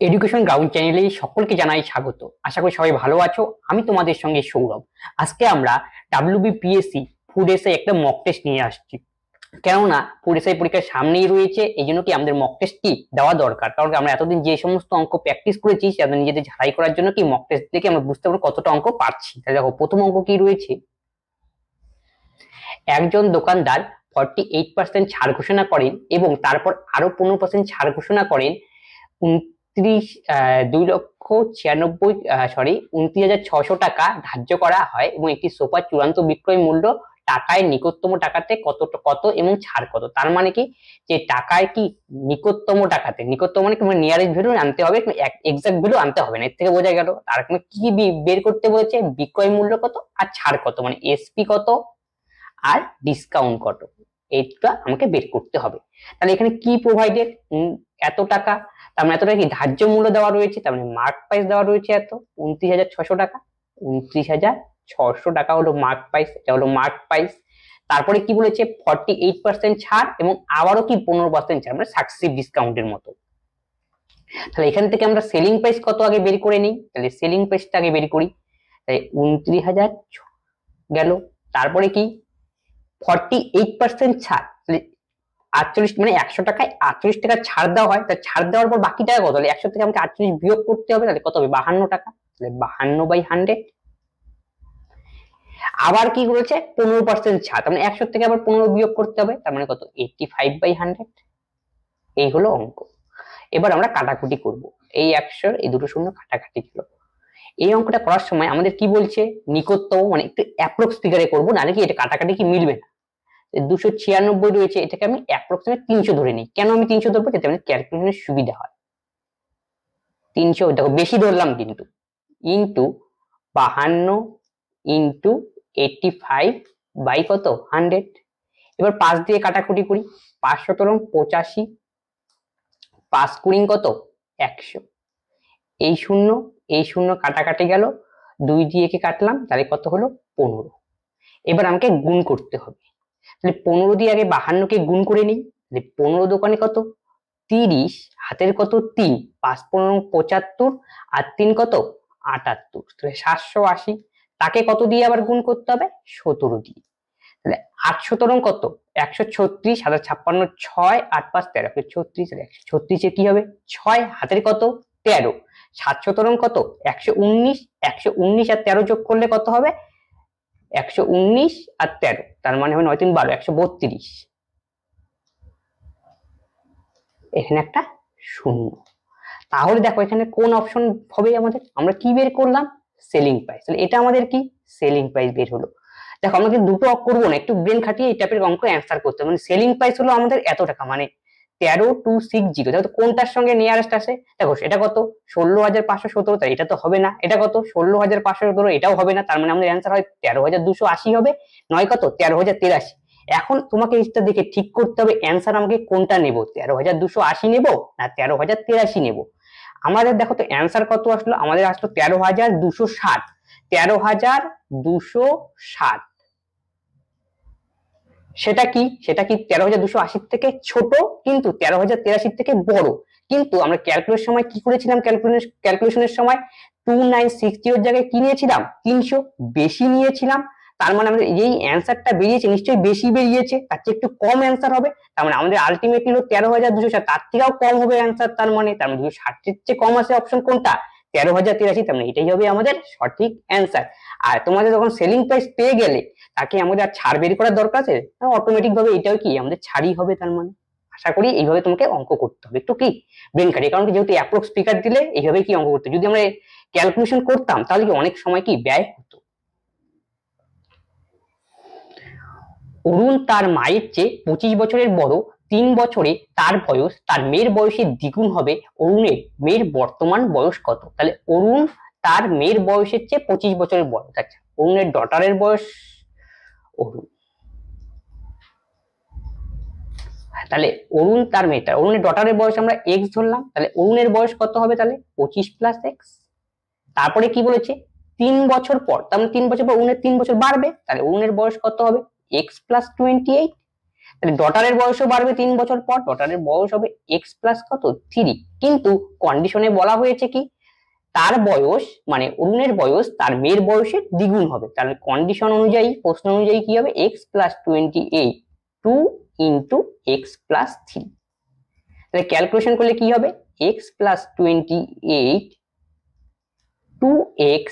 Education ground চ্যানেলে সকলকে জানাই স্বাগত। আশা করি সবাই ভালো আছো। আমি তোমাদের সঙ্গে সৌরভ। আজকে আমরা ডাব্লিউবিপিএসসি ফুড এসআই একটা মক টেস্ট নিয়ে আসছি। কেননা ফুড এসআই পরীক্ষার সামনেই রয়েছে, এই জন্য কি আমাদের মক টেস্ট কি দেওয়া দরকার। কারণ আমরা এতদিন যে সমস্ত অঙ্ক প্র্যাকটিস করেছি সেটা নিজেদের ঝালাই করার জন্য কি মক টেস্ট দেখে আমরা বুঝতে পারবো কতটা অঙ্ক পারছি। তাহলে দেখো প্রথম অঙ্ক কি রয়েছে। একজন দোকানদার 48% ছাড় ঘোষণা করেন এবং তারপর আরো 15% ছাড় ঘোষণা করেন 29,600 টাকা ধার্য করা হয় এবং একটি সোফার চূড়ান্ত বিক্রয় মূল্য টাকায় নিকটতম টাকাতে কত এবং ছাড় কত। তার মানে কি যে টাকায় কি নিকটতম টাকাতে, নিকটতম মানে কি নিয়ারেস্ট ভ্যালু আনতে হবে, এক্সাক্ট ভ্যালু আনতে হবে না। এর থেকে বোঝা গেল তার কি বের করতে বলেছে, বিক্রয় মূল্য কত আর ছাড় কত, মানে এসপি কত আর ডিসকাউন্ট কত, এইটা আমাকে বের করতে হবে। তাহলে এখানে কি প্রোভাইডেড, এত টাকা, তার মানে এত টাকা কি ধার্য মূল্য দেওয়া রয়েছে, তার মানে মার্ক প্রাইস দেওয়া রয়েছে এত 29,600 টাকা। 29,600 টাকা হলো মার্ক প্রাইস, এটা হলো মার্ক প্রাইস। তারপরে কি বলেছে 48% ছাড় এবং আবারও কি 15% ছাড়, মানে সাকসিভ ডিসকাউন্টের মতো। তাহলে এখান থেকে আমরা সেলিং প্রাইস কত আগে বের করে নিই। তাহলে সেলিং প্রাইসটা আগে বের করি। তাই 29,000 গেল। তারপরে কি 48% ছাড়, 48 মানে 100 টাকায় 48 টাকা ছাড় দেওয়া হয়। তা ছাড় দেওয়ার পর বাকি টাকা কত, তাহলে 100 থেকে আমাকে 48 বিয়োগ করতে হবে। তাহলে কত হবে 52 টাকা। তাহলে 52/100। আবার কি করেছে 15% ছাড়, তার মানে 100 থেকে আবার 15 বিয়োগ করতে হবে, তার মানে কত 85/100। এই হলো অঙ্ক। এবার আমরা কাটাকুটি করব। এই 100 এই দুটো শূন্য কাটাকাটি গেল। এই অঙ্কটা করার সময় আমাদের কি বলছে, নিকটতম মানে একটু অ্যাপ্রক্স ফিগারে করবো, নাহলে কি এটা কাটাকাটি কি মিলবে না। 296 রয়েছে, এটাকে আমি অ্যাপ্রক্সিমেট 300 ধরে নিই। কেন আমি 300 ধরবো, যাতে আমাদের ক্যালকুলেশনের সুবিধা হয়। 300 দেখো বেশি ধরলাম কিন্তু, ইন্টু 52 ইন্টু 85 বাই কত 100। এবার 5 দিয়ে কাটাকুটি করি। 5 শতরং 85, 5 কুড়ি কত 100। এই শূন্য এই শূন্য কাটাকাটি গেল, 2 দিয়ে কে কাটলাম, তাহলে কত হলো 15। এবার আমাকে গুণ করতে হবে। তাহলে 15 দিয়ে আগে 52 কে গুণ করে নিই। 15 দোকানে কত 30, হাতের কত 3, 5 15 75 আর 3 কত 78, তাহলে 780। তাকে কত দিয়ে আবার গুণ করতে হবে 17 দিয়ে। তাহলে 8 শতরং কত 136, হাতের 56 6 8 5 13, 36, 136 এর কি হবে 6, হাতের কত 13, 7 শতরং কত 119, 119 আর 13 যোগ করলে কত হবে 119 আর 13, তার মানে হবে 9 3 12, 132। এখানে একটা শূন্য। তাহলে দেখো এখানে কোন অপশন হবে আমাদের, আমরা কি বের করলাম সেলিং প্রাইস। তাহলে এটা আমাদের কি সেলিং প্রাইস বের হলো। দেখো আমরা কিন্তু দুটো অঙ্ক করবো না, একটু ব্রেন খাটিয়ে এই টাইপের অঙ্ক অ্যান্সার করতে হবে। মানে সেলিং প্রাইস হলো আমাদের এত টাকা, মানে 13260। দেখো কোনটার সঙ্গে নিয়ারেস্ট আসে, দেখো এটা কত 16,517, তাই এটা তো হবে না। এটা কত 16,517, এটাও হবে না। তার মানে আমাদের অ্যান্সার হয় 13,280 হবে, নয় কত 13,083। এখন তোমাকে এটা দেখে ঠিক করতে হবে অ্যান্সার আমাকে কোনটা নেব, 13,280 নেব না 13,083 নেব। আমাদের দেখো তো অ্যান্সার কত আসলো, আমাদের আসলো 13,260। 13,260 সেটা কি 13,280 থেকে ছোট, কিন্তু 13,083 থেকে বড়। কিন্তু আমরা ক্যালকুলেশনের সময় কি করেছিলাম, ক্যালকুলেশনের সময় 2960 এর জায়গায় কি নিয়েছিলাম 300 বেশি নিয়েছিলাম। তার মানে আমাদের এই অ্যান্সারটা বেরিয়েছে নিশ্চয়ই বেশি বেরিয়েছে, তার চেয়ে একটু কম অ্যান্সার হবে। তার মানে আমাদের আলটিমেটলি হলো 13,260, তার থেকেও কম হবে অ্যান্সার। তার মানে 260 এর চেয়ে কম আছে অপশন কোনটা 13,083। তার মানে এটাই হবে আমাদের সঠিক অ্যান্সার। আর তোমাদের যখন সেলিং প্রাইস পেয়ে গেলে তাকে আমাদের আর ছাড় বের করার দরকার আছে, অটোমেটিক ভাবে এটাও কি আমাদের ছাড়ই হবে। তার মানে আশা করি এইভাবে তোমাকে অঙ্ক করতে হবে, একটু কি ব্রেন খাটিয়ে। কারণ যেহেতু অ্যাপ্রক্স স্পিকার দিলে এইভাবে কি অঙ্ক করতে, যদি আমরা ক্যালকুলেশন করতাম তাহলে কি অনেক সময় কি ব্যয় হতো। অরুণ তার মায়ের চেয়ে 25 বছরের বড়। 3 বছরে তার বয়স তার মেয়ের বয়সের দ্বিগুণ হবে। অরুণের মেয়ের বর্তমান বয়স কত। তাহলে অরুণ তার মেয়ের বয়সের চেয়ে 25 বছরের বড়। আচ্ছা অরুণের ডটারের বয়স, অরুণ, তাহলে অরুণ তার মেয়েটা, অরুণের ডটারের বয়স আমরা এক্স ধরলাম। তাহলে অরুণের বয়স কত হবে, তাহলে 25 প্লাস এক্স। তারপরে কি বলেছে 3 বছর পর, তার মানে 3 বছর পর অরুণের 3 বছর বাড়বে, তাহলে অরুণের বয়স কত হবে এক্স প্লাস 28। তাহলে ডটারের বয়সও বাড়বে 3 বছর পর, ডটারের বয়স হবে এক্স প্লাস কত 3, কিন্তু কন্ডিশনে বলা হয়েছে কি তার বয়স মানে অরুণের বয়স তার মেয়ের বয়সের দ্বিগুণ হবে, তাহলে কন্ডিশন অনুযায়ী প্রশ্ন অনুযায়ী কি হবে x plus 28 2 into x plus 3, তাহলে ক্যালকুলেশন করলে কি হবে এক্স প্লাস 28 2x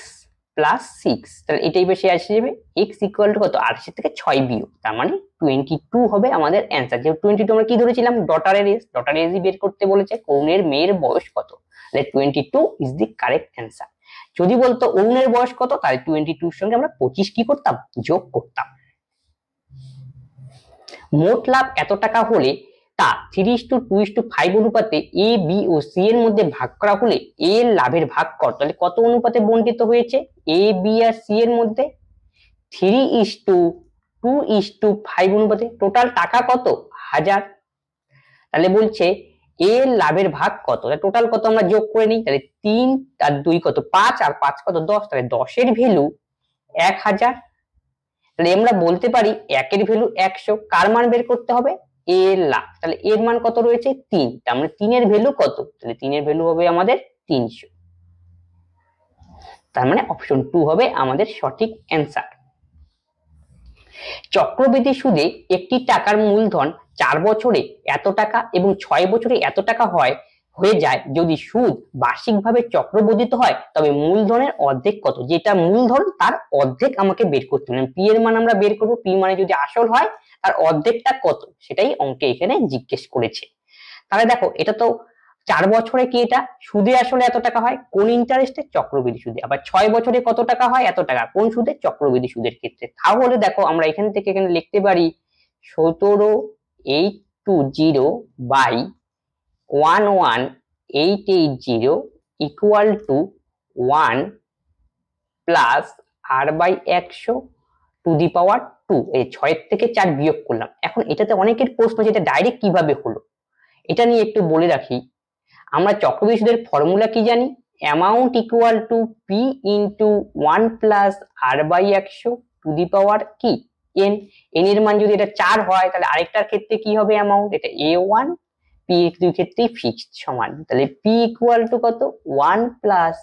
প্লাস 6, তাহলে এটাই বেশি আসে যাবে x ইকুয়াল টু কত 28 থেকে 6 বিয়োগ, তার মানে 22 হবে আমাদের অ্যান্সার। যেহেতু 22 আমরা কি ধরেছিলাম ডটারের এজ বের করতে বলেছে, অরুণের মেয়ের বয়স কত, তাহলে 22 ইজ দি কারেক্ট অ্যান্সার। যদি বলতো অরুণের বয়স কত তাহলে 22 এর সঙ্গে আমরা 25 কি করতাম যোগ করতাম। মোট লাভ এত টাকা হলে তা 3:2:5 অনুপাতে এ বি ও সি এর মধ্যে ভাগ করা হলে এ এর লাভের ভাগ কত, তাহলে কত অনুপাতে বণ্টিত হয়েছে এ বি আর সি এর মধ্যে 3:2:5 অনুপাতে, টোটাল টাকা কত 1000, তাহলে বলছে এ এর লাভের ভাগ কত, টোটাল কত আমরা যোগ করে নিই, তাহলে 3 আর 2 কত 5 আর 5 কত 10, তাহলে 10 এর ভ্যালু 1000, তাহলে আমরা বলতে পারি 1 এর ভ্যালু 100, কার মান বের করতে হবে এ এর লাভ, তাহলে এর মান কত রয়েছে 3, তার মানে 3 এর ভ্যালু কত, তাহলে 3 এর ভ্যালু হবে আমাদের 300, তার মানে অপশন 2 হবে আমাদের সঠিক অ্যান্সার। চক্রবৃদ্ধি সুদে একটি টাকার মূলধন 4 বছরে এত টাকা এবং 6 বছরে এত টাকা হয়ে যায়, যদি সুদ বার্ষিকভাবে চক্রবর্ধিত হয় তবে মূলধনের অর্ধেক কত, যেটা মূলধন তার অর্ধেক আমাকে বের করতে হবে, পি এর মান আমরা বের করবো, পি মানে যদি আসল হয় তার অর্ধেকটা কত সেটাই অঙ্কে এখানে জিজ্ঞেস করেছে। তাহলে দেখো এটা তো 4 বছরে কি এটা সুদে আসলে এত টাকা হয় কোন ইন্টারেস্টে চক্রবৃদ্ধি সুদে, আবার 6 বছরে কত টাকা হয় এত টাকা কোন সুদে চক্রবৃদ্ধি সুদের ক্ষেত্রে, তাহলে দেখো আমরা এখান থেকে এখানে লিখতে পারি 17,820 by 11,880 equal to 1 plus R by 100 to the power 2, এই 6 থেকে 4 বিয়োগ করলাম। এখন এটাতে অনেকের প্রশ্ন যেটা ডাইরেক্ট কিভাবে হলো এটা নিয়ে একটু বলে রাখি, আমরা চক্রবৃদ্ধি সুদের ফর্মুলা কি জানি amount equal to P into 1 plus R by 100 to the power কি এন, এন এর মান যদি এটা 4 হয় তাহলে আরেকটার ক্ষেত্রে কি হবে অ্যামাউন্ট এটা a1, পি দুই ক্ষেত্রেই ফিক্সড সমান, তাহলে পি ইকুয়াল টু কত 1 plus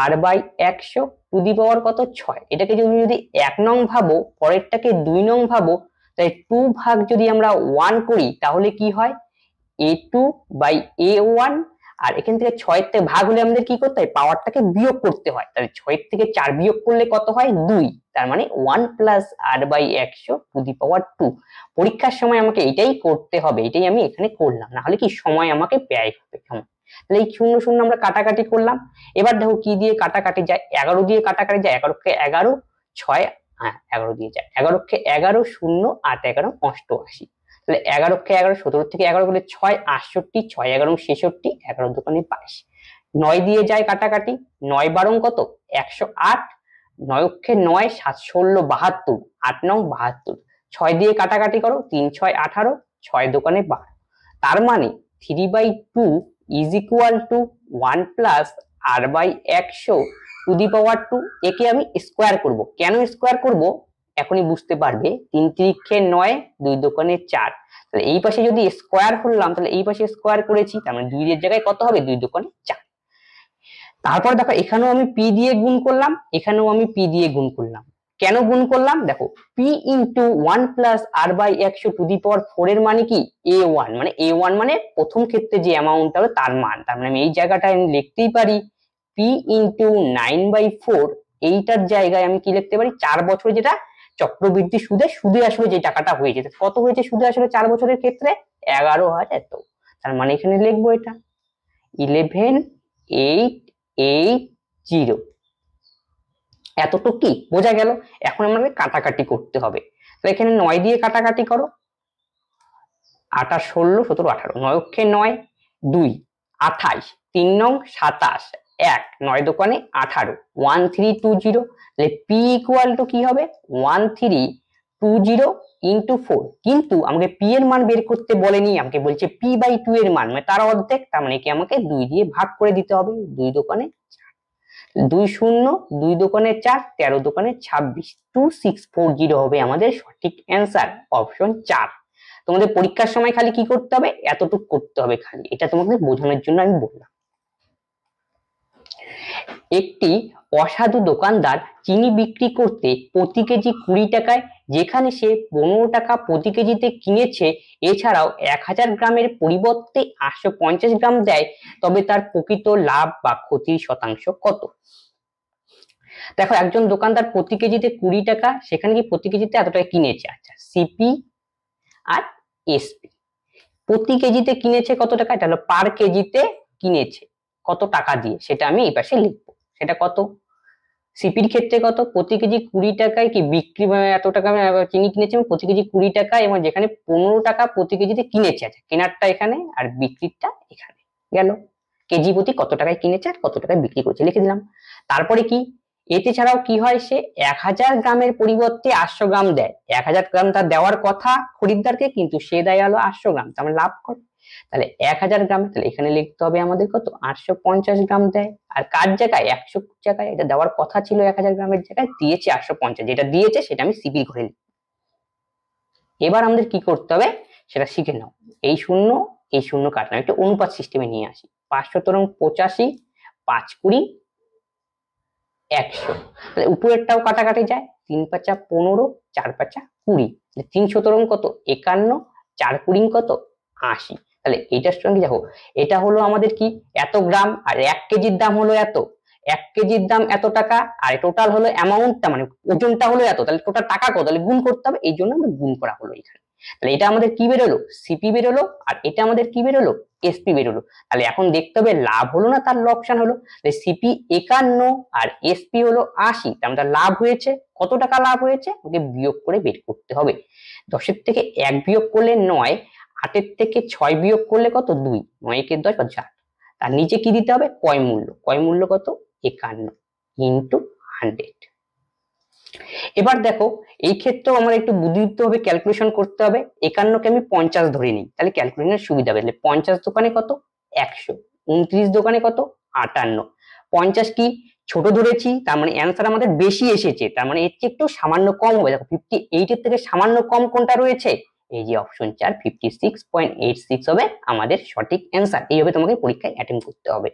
R by 100 to the power কত 6, এটাকে যদি 1 নং ভাবো পরেরটাকে 2 নং ভাবো, তাই 2 ভাগ যদি আমরা 1 করি তাহলে কি হয় a2 বাই a1, আর এখান থেকে 6 থেকে ভাগ হলে আমাদের কি করতে হয় পাওয়ারটাকে বিয়োগ করতে হয়, তাহলে 6 থেকে 4 বিয়োগ করলে কত হয় 2, তার মানে 1 plus R by 100 to the power 2। পরীক্ষার সময় আমাকে এটাই করতে হবে, এটাই আমি এখানে করলাম, না হলে কি সময় আমাকে ব্যয় হবে। তাহলে এই 0 0 আমরা কাটাকাটি করলাম, এবার দেখো কি দিয়ে কাটাকাটি যায় 11 দিয়ে কাটাকাটি যায়, 11 কে 11 6 11 দিয়ে যায়, 11 কে 11 0 8 11 88, তাহলে 11 কে 11 17 থেকে 11 গেলে 6 68 6 11 66 11 দোকানে 22, 9 দিয়ে যায় কাটাকাটি 9 12 কত 108, 9 কে 9 7 16 72 8 9 72, 6 দিয়ে কাটাকাটি করো 3 6 18 6 দোকানে 12, তার মানে 3/2 is equal to 1 plus r by 100 to the power 2, একে আমি স্কোয়ার করব, কেন স্কোয়ার করব এখনই বুঝতে পারবে, 3 3 9 2 দোকানে 4, তাহলে এই পাশে যদি স্কোয়ার করলাম তাহলে এই পাশে স্কোয়ার করেছি, তার মানে 2 এর জায়গায় কত হবে 2 দোকানে 4, তারপর দেখো এখানেও আমি পি দিয়ে গুণ করলাম এখানেও আমি পি দিয়ে গুণ করলাম, কেন গুণ করলাম দেখো P into 1 plus R by 100 to the power 4 এর মানে কি a1, মানে a1 মানে প্রথম ক্ষেত্রে যে অ্যামাউন্ট হবে তার মান, তার মানে আমি এই জায়গাটায় আমি লিখতেই পারি পি ইন্টু 9/4, এইটার জায়গায় আমি কি লিখতে পারি 4 বছরে যেটা চক্রবৃদ্ধি সুদে আসলে যে টাকাটা হয়েছে কত হয়েছে সুদে আসলে 4 বছরের ক্ষেত্রে 11,000, তার মানে এখানে লিখবো এটা 11,880, এতটুকু কি বোঝা গেল। এখন আমাদের কাটাকাটি করতে হবে, তো এখানে 9 দিয়ে কাটাকাটি করো 28 16 17 18, 9 কে 9 2 28 3 নং 27 1 9 দোকানে 18 1320, তাহলে পি ইকুয়াল টু কি হবে 1320 ইন্টু 4, কিন্তু আমাকে পি এর মান বের করতে বলেনি, আমাকে বলছে পি বাই 2 এর মান মানে তার অর্ধেক, তার মানে কি আমাকে 2 দিয়ে ভাগ করে দিতে হবে, 2 দোকানে 2 0 2 দোকানে 4 13 দোকানে 26, 2640 হবে আমাদের সঠিক অ্যান্সার অপশন 4। তোমাদের পরীক্ষার সময় খালি কি করতে হবে, এতটুকু করতে হবে খালি, এটা তোমাদের বোঝানোর জন্য আমি বললাম। একটি অসাধু দোকানদার চিনি বিক্রি করতে প্রতি কেজি 20 টাকায়, যেখানে সে 15 টাকা প্রতি কেজিতে কিনেছে, এছাড়াও 1000 গ্রামের পরিবর্তে 850 গ্রাম দেয়, তবে তার প্রকৃত লাভ বা ক্ষতির শতাংশ কত? দেখো, একজন দোকানদার প্রতি কেজিতে 20 টাকা, সেখানে কি প্রতি কেজিতে এত টাকা কিনেছে, আচ্ছা সিপি আর এসপি প্রতি কেজিতে কিনেছে কত টাকা, এটা হলো পার কেজিতে কিনেছে কত টাকা দিয়ে, সেটা আমি এই পাশে লিখবো। সেটা কত, সিপির ক্ষেত্রে কত, প্রতি কেজি 20 টাকায় কি বিক্রি, এত টাকা চিনি কিনেছে প্রতি কেজি 20 টাকা, এবং যেখানে 15 টাকা প্রতি কেজিতে কিনেছে, আছে কেনারটা এখানে আর বিক্রিটা এখানে গেল, কেজি প্রতি কত টাকায় কিনেছে আর কত টাকায় বিক্রি করছে লিখে দিলাম। তারপরে কি, এতে ছাড়াও কি হয়, সে 1000 গ্রামের পরিবর্তে 800 গ্রাম দেয়, 1000 গ্রাম তার দেওয়ার কথা খরিদ্দারকে, কিন্তু সে দেয় হলো 800 গ্রাম, তার মানে লাভ করে। তাহলে 1000 গ্রামে, তাহলে এখানে লিখতে হবে আমাদের কত, 850 গ্রাম দেয়, আর কার জায়গায় 100 জায়গায়, এটা দেওয়ার কথা ছিল 1000 গ্রামের জায়গায়, দিয়েছে 850, যেটা দিয়েছে সেটা আমি সিপি ঘরে লিখি। এবার আমাদের কি করতে হবে সেটা শিখে নাও। এই শূন্য কাটলাম, একটা অনুপাত সিস্টেমে নিয়ে আসি, 585, 5 20, 100, তাহলে উপরেরটাও কাটাকাটি যায়, 3 5 15, 4 5 20, 3 কত 51, 4 20 কত 80। তাহলে এইটার সঙ্গে দেখো, এটা হলো আমাদের কি এত গ্রাম, আর 1 কেজির দাম হলো এত, 1 কেজির দাম এত টাকা, আর টোটাল হলো অ্যামাউন্টটা মানে ওজনটা হলো এত, তাহলে টোটাল টাকা কত, তাহলে গুণ করতে হবে, এই জন্য আমরা গুণ করা হলো এখানে। তাহলে এটা আমাদের কি বেরোলো, সিপি বেরোলো, আর এটা আমাদের কি বেরোলো, এসপি বেরোলো। তাহলে এখন দেখতে হবে লাভ হলো না তার লোকসান হলো, সিপি 51 আর এসপি হলো 80, তার লাভ হয়েছে কত টাকা, লাভ হয়েছে ওকে বিয়োগ করে বের করতে হবে। 10 থেকে 1 বিয়োগ করলে 9, 8 থেকে 6 বিয়োগ করলে কত 2, 9 কে 10 বা 4, তার নিচে কি দিতে হবে, কয় মূল্য কত 51 ইন্টু 100। এবার দেখো, এই ক্ষেত্রেও আমার একটু বুদ্ধিদীপ্ত ভাবে ক্যালকুলেশন করতে হবে। 51 কে আমি 50 ধরে নিই, তাহলে ক্যালকুলেশনের সুবিধা হবে। 50 দোকানে কত 100, 29 দোকানে কত 58, 50 কি ছোট ধরেছি, তার মানে অ্যান্সার আমাদের বেশি এসেছে, তার মানে এর চেয়ে একটু সামান্য কম হবে। দেখো 58 এর থেকে সামান্য কম কোনটা রয়েছে, এই যে অপশন 4, 56.86 হবে আমাদের সঠিক অ্যান্সার। এইভাবে তোমাকে পরীক্ষায় অ্যাটেন্ড করতে হবে।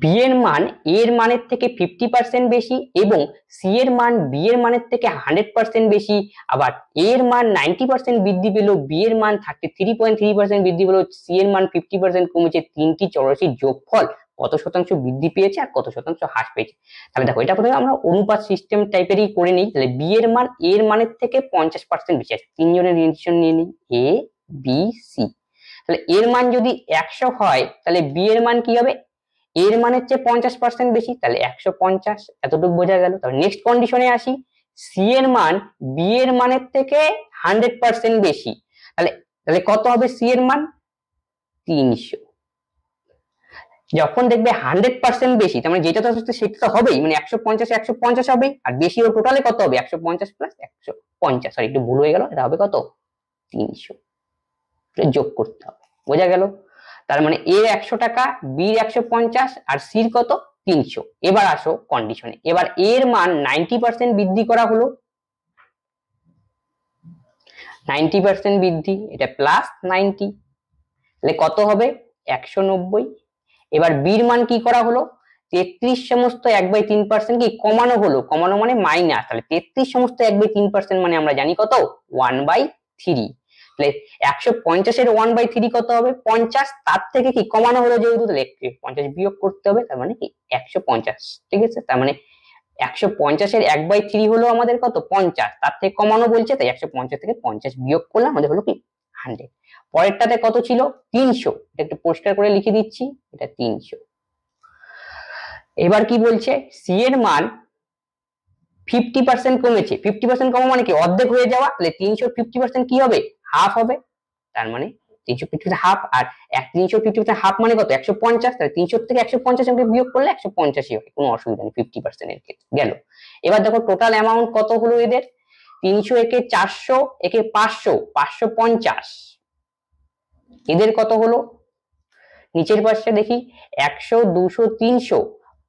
বি এর মান এ এর মানের থেকে 50% বেশি, এবং সি এর মান বি এর মানের থেকে 100% বেশি, আবার এ এর মান 90% বৃদ্ধি পেল, বি এর মান 33.3% বৃদ্ধি পেল, সি এর মান 50% কমেছে, তিনটি চলরাশির যোগফল কত শতাংশ বৃদ্ধি পেয়েছে আর কত শতাংশ হ্রাস পেয়েছে। তাহলে দেখো, এটা প্রথমে আমরা অনুপাত সিস্টেম টাইপেরই করে নিই। তাহলে বি এর মান এ এর মানের থেকে 50% বেশি আছে, তিনজনের রিলেশন নিয়ে নিই, এ বি সি। তাহলে এর মান যদি 100 হয়, তাহলে বি এর মান কি হবে, এর মানের চেয়ে 50% বেশি, তাহলে 150, এতটুকু বোঝা গেল। তাহলে নেক্সট কন্ডিশনে আসি, সি এর মান বি এর মানের থেকে 100% বেশি, তাহলে তাহলে কত হবে সি এর মান 300। যখন দেখবে 100% বেশি, তার মানে যেটা তো হচ্ছে সেটা তো হবেই, মানে 150 150 হবেই, আর বেশি ও টোটালে কত হবে 150 প্লাস 150, সরি একটু ভুল হয়ে গেল, এটা হবে কত 300, যোগ করতে হবে, বোঝা গেল। তার মানে এর 100 টাকা, বির 150 আর সির কত 300। এবার আসো কন্ডিশনে, এবার এর মান 90% বৃদ্ধি করা হলো, 90% বৃদ্ধি, এটা প্লাস 90, তাহলে কত হবে 190। এবার বির মান কি করা হলো, 33 সমস্ত 1/3% কি কমানো হলো, কমানো মানে মাইনাস, তাহলে 33 সমস্ত 1/3% মানে আমরা জানি কত 1/3, তাহলে 150 এর 1/3 কত হবে 50, তার থেকে কি কমানো হলো যেহেতু, তাহলে 50 বিয়োগ করতে হবে, তার মানে কি 150, ঠিক আছে। তার মানে 150 এর 1/3 হলো আমাদের কত 50, তার থেকে কমানো বলছে, তাই 150 থেকে 50 বিয়োগ করলে আমাদের হলো কি 100। পরেরটাতে কত ছিল 300, এটা একটু পরিষ্কার করে লিখে দিচ্ছি, এটা 300। এবার কি বলছে, সি এর মান 50% কমেছে, 50% কমা মানে কি অর্ধেক হয়ে যাওয়া, তাহলে 300 50% কি হবে হাফ হবে, তার মানে 350 হাফ, আর 350 হাফ মানে কত 150, তাহলে 300 থেকে 150 আমরা বিয়োগ করলে 150ই হবে, কোনো অসুবিধা নেই 50% এর ক্ষেত্রে গেল। এবার দেখো টোটাল অ্যামাউন্ট কত হলো এদের, 300 একে 400, একে 500, 550, এদের কত হলো, নিচের পাশে দেখি 100 200 300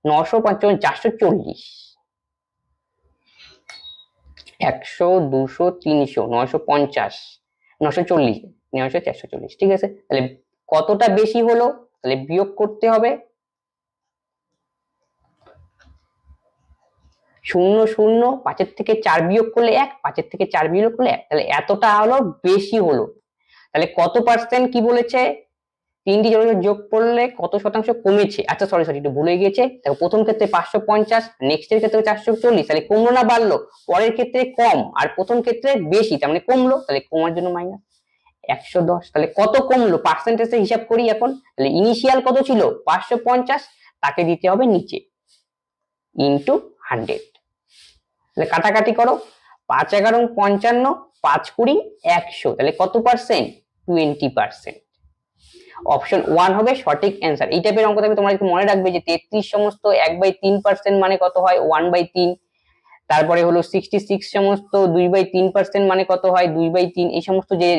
955 440, 100, 200, 300, 950, 940, 900, 440, ঠিক আছে। তাহলে কতটা বেশি হলো, তাহলে বিয়োগ করতে হবে 0 0, 5-এর থেকে 4 বিয়োগ করলে 1, 5-এর থেকে 4 বিয়োগ করলে 1, তাহলে এতটা হলো বেশি হলো। তাহলে কত পার্সেন্ট কি বলেছে, তিনটি জোড়া যোগ করলে কত শতাংশ কমেছে। আচ্ছা সরি একটু ভুলে গিয়েছে, দেখো প্রথম ক্ষেত্রে 550, নেক্সট এর ক্ষেত্রে 440, তাহলে কমলো না বাড়লো, পরের ক্ষেত্রে কম আর প্রথম ক্ষেত্রে বেশি, তার মানে কমলো, তাহলে কমার জন্য মাইনাস 110। তাহলে কত কমলো পার্সেন্টেজে হিসাব করি এখন, তাহলে ইনিশিয়াল কত ছিল 550, তাকে দিতে হবে নিচে ইনটু 100। তাহলে কাটাকাটি করো, 5 11 55, 5 20 100, তাহলে কত পার্সেন্ট, 20%। অপশন 1 হবে সঠিক অ্যান্সার। এই টাইপের অঙ্ক থাকবে তোমরা একটু মনে রাখবে যে 33 সমস্ত 1/3% মানে কত হয় 1/3। তারপরে হলো 66 সমস্ত 2/3% মানে কত হয় 2/3। এই সমস্ত যে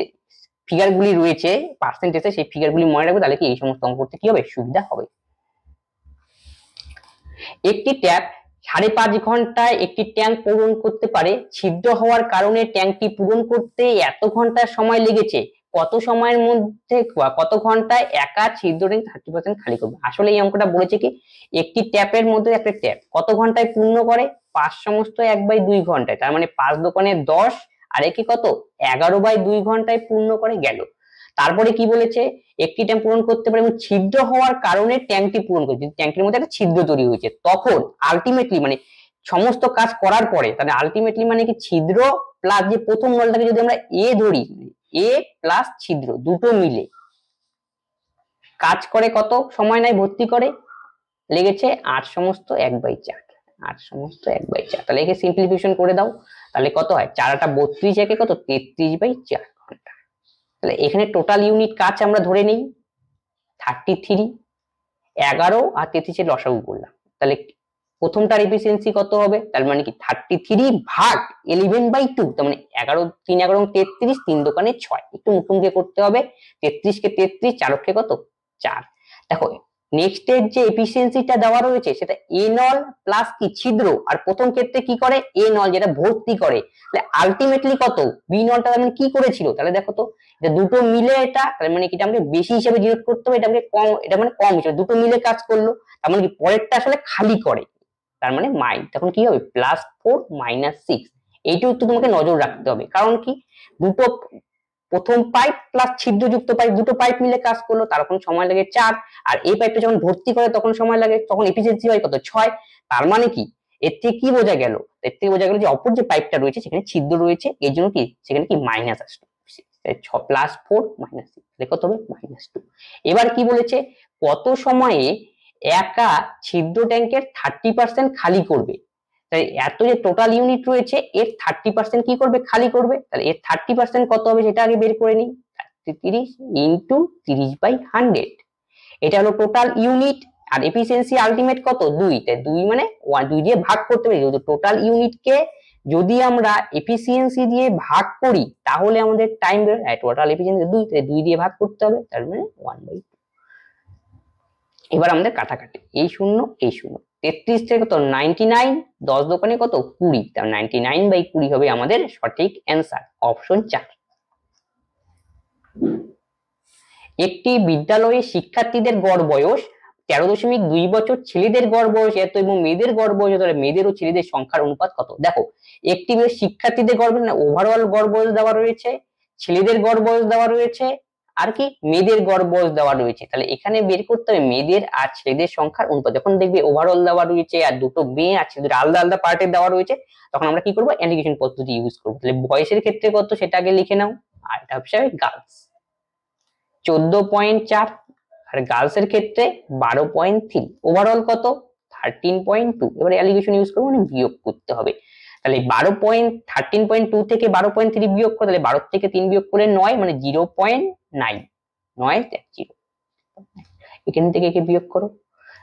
ফিগার গুলি রয়েছে পার্সেন্টেজে, সেই ফিগার গুলি মনে রাখবে, তাহলে কি এই সমস্ত অঙ্ক করতে কি হবে, সুবিধা হবে। একটি ট্যাপ 5.5 ঘন্টায় একটি ট্যাঙ্ক পূরণ করতে পারে, ছিদ্র হওয়ার কারণে ট্যাঙ্কটি পূরণ করতে এত ঘন্টা সময় লেগেছে, কত সময়ের মধ্যে কত ঘন্টায় একা ছিদ্র ট্যাঙ্ক 30% খালি করবে। আসলে এই অঙ্কটা বলেছে কি, একটি ট্যাপের মধ্যে একটা ট্যাপ কত ঘন্টায় পূর্ণ করে, 5 সমস্ত 1/2 ঘন্টায়, তার মানে 5 দোকানে 10, আর একে কত 11/2 ঘন্টায় পূর্ণ করে গেল। তারপরে কি বলেছে, একটি ট্যাঙ্ক পূরণ করতে পারে এবং ছিদ্র হওয়ার কারণে ট্যাঙ্কটি পূরণ করে, যদি ট্যাঙ্কের মধ্যে একটা ছিদ্র তৈরি হয়েছে, তখন আলটিমেটলি মানে সমস্ত কাজ করার পরে, তাহলে আলটিমেটলি মানে কি ছিদ্র প্লাস যে প্রথম নলটাকে যদি আমরা এ ধরি, এ প্লাস ছিদ্র দুটো মিলে কাজ করে কত সময় নেয় ভর্তি করে, লেগেছে 8 সমস্ত 1/4, 8 সমস্ত 1/4। তাহলে একে সিম্পলিফিকেশন করে দাও, তাহলে কত হয় 4 8 32, একে কত 33/4 ঘন্টা। তাহলে এখানে টোটাল ইউনিট কাজ আমরা ধরে নেই 33, 11 আর 33 এর লসাগু করলাম, তাহলে প্রথমটার এফিসিয়েন্সি কত হবে, তার মানে কি 33 ভাগ 11/2, তার মানে 11 3 11 33, 3 দোকানে 6, একটু মুখে করতে হবে, 33 কে 33, 4 কে কত 4। দেখো নেক্সট এর যে এফিসিয়েন্সিটা দেওয়া রয়েছে সেটা এ নল প্লাস কি ছিদ্র, আর প্রথম ক্ষেত্রে কি করে এ নল যেটা ভর্তি করে, তাহলে আলটিমেটলি কত বি নলটা মানে কি করেছিল, তাহলে দেখো তো এটা দুটো মিলে, এটা তার মানে কি এটা আমাকে বেশি হিসেবে ডিনোট করতে হবে, এটা আমাকে কম, এটা মানে কম হিসেবে দুটো মিলে কাজ করলো, তার মানে কি পরেরটা আসলে খালি করে, তার মানে তখন কি হবে +4 -6। এইটাও একটু তোমাকে নজর রাখতে হবে, কারণ কি দুটো প্রথম পাইপ প্লাস ছিদ্রযুক্ত পাইপ, দুটো পাইপ মিলে কাজ করলো, তখন সময় লাগে 4, আর এই পাইপটা যখন ভর্তি করে তখন সময় লাগে, তখন এফিসিয়েন্সি হয় কত 6। তার মানে কি এর থেকে কি বোঝা গেল, এর থেকে বোঝা গেল যে অপর যে পাইপটা রয়েছে সেখানে ছিদ্র রয়েছে, এই জন্য কি সেখানে কি মাইনাস আসবে, +4 -6, কত হবে -2। এবার কি বলেছে, কত সময়ে একা ছিদ্র ট্যাঙ্কের 30% খালি করবে, তাই এত যে টোটাল ইউনিট রয়েছে এর 30% কি করবে, খালি করবে, তাহলে এর 30% কত হবে সেটা আগে বের করে নিই, 30 ইন্টু 30/100, এটা হলো টোটাল ইউনিট, আর এফিসিয়েন্সি আলটিমেট কত 2, তাই 2 মানে 2 দিয়ে ভাগ করতে পারি, যেহেতু টোটাল ইউনিটকে যদি আমরা এফিসিয়েন্সি দিয়ে ভাগ করি তাহলে আমাদের টাইম বের হয়, টোটাল এফিসিয়েন্সি 2, তাই 2 দিয়ে ভাগ করতে হবে, তার মানে 1/2। এবার আমাদের কাটাকাটি, এই শূন্য এই শূন্য, 33 থেকে কত 99, 10 দোকানে কত 20, তার 99/20 হবে আমাদের সঠিক অ্যান্সার, অপশন 4। একটি বিদ্যালয়ে শিক্ষার্থীদের গড় বয়স 13.2 বছর, ছেলেদের গড় বয়স এত এবং মেয়েদের গড় বয়স এত, মেয়েদের ও ছেলেদের সংখ্যার অনুপাত কত। দেখো একটি শিক্ষার্থীদের গড় বয়স না, ওভারঅল গড় বয়স দেওয়া রয়েছে, ছেলেদের গড় বয়স দেওয়া রয়েছে, আর কি মেয়েদের গড় বয়স দেওয়া রয়েছে, তাহলে এখানে বের করতে হবে মেয়েদের আর ছেলেদের সংখ্যার অনুপাত। যখন দেখবে ওভারঅল দেওয়া রয়েছে আর দুটো মেয়ে আর ছেলেদের আলাদা আলাদা পার্টে দেওয়া রয়েছে, তখন আমরা কি করবো এলিগেশন পদ্ধতি ইউজ করবো। তাহলে বয়সের ক্ষেত্রে কত সেটা আগে লিখে নাও, আর এটা হচ্ছে গার্লস 14.4, আর গার্লস এর ক্ষেত্রে 12.3, ওভারঅল কত 13.2। এবারে অ্যালিগেশন ইউজ করবো, মানে বিয়োগ করতে হবে, তাহলে 13.2 থেকে 12.3 বিয়োগ করে, তাহলে 12 থেকে 3 বিয়োগ করলে 9, মানে 0.9, 9 0, এখান থেকে একে বিয়োগ করো,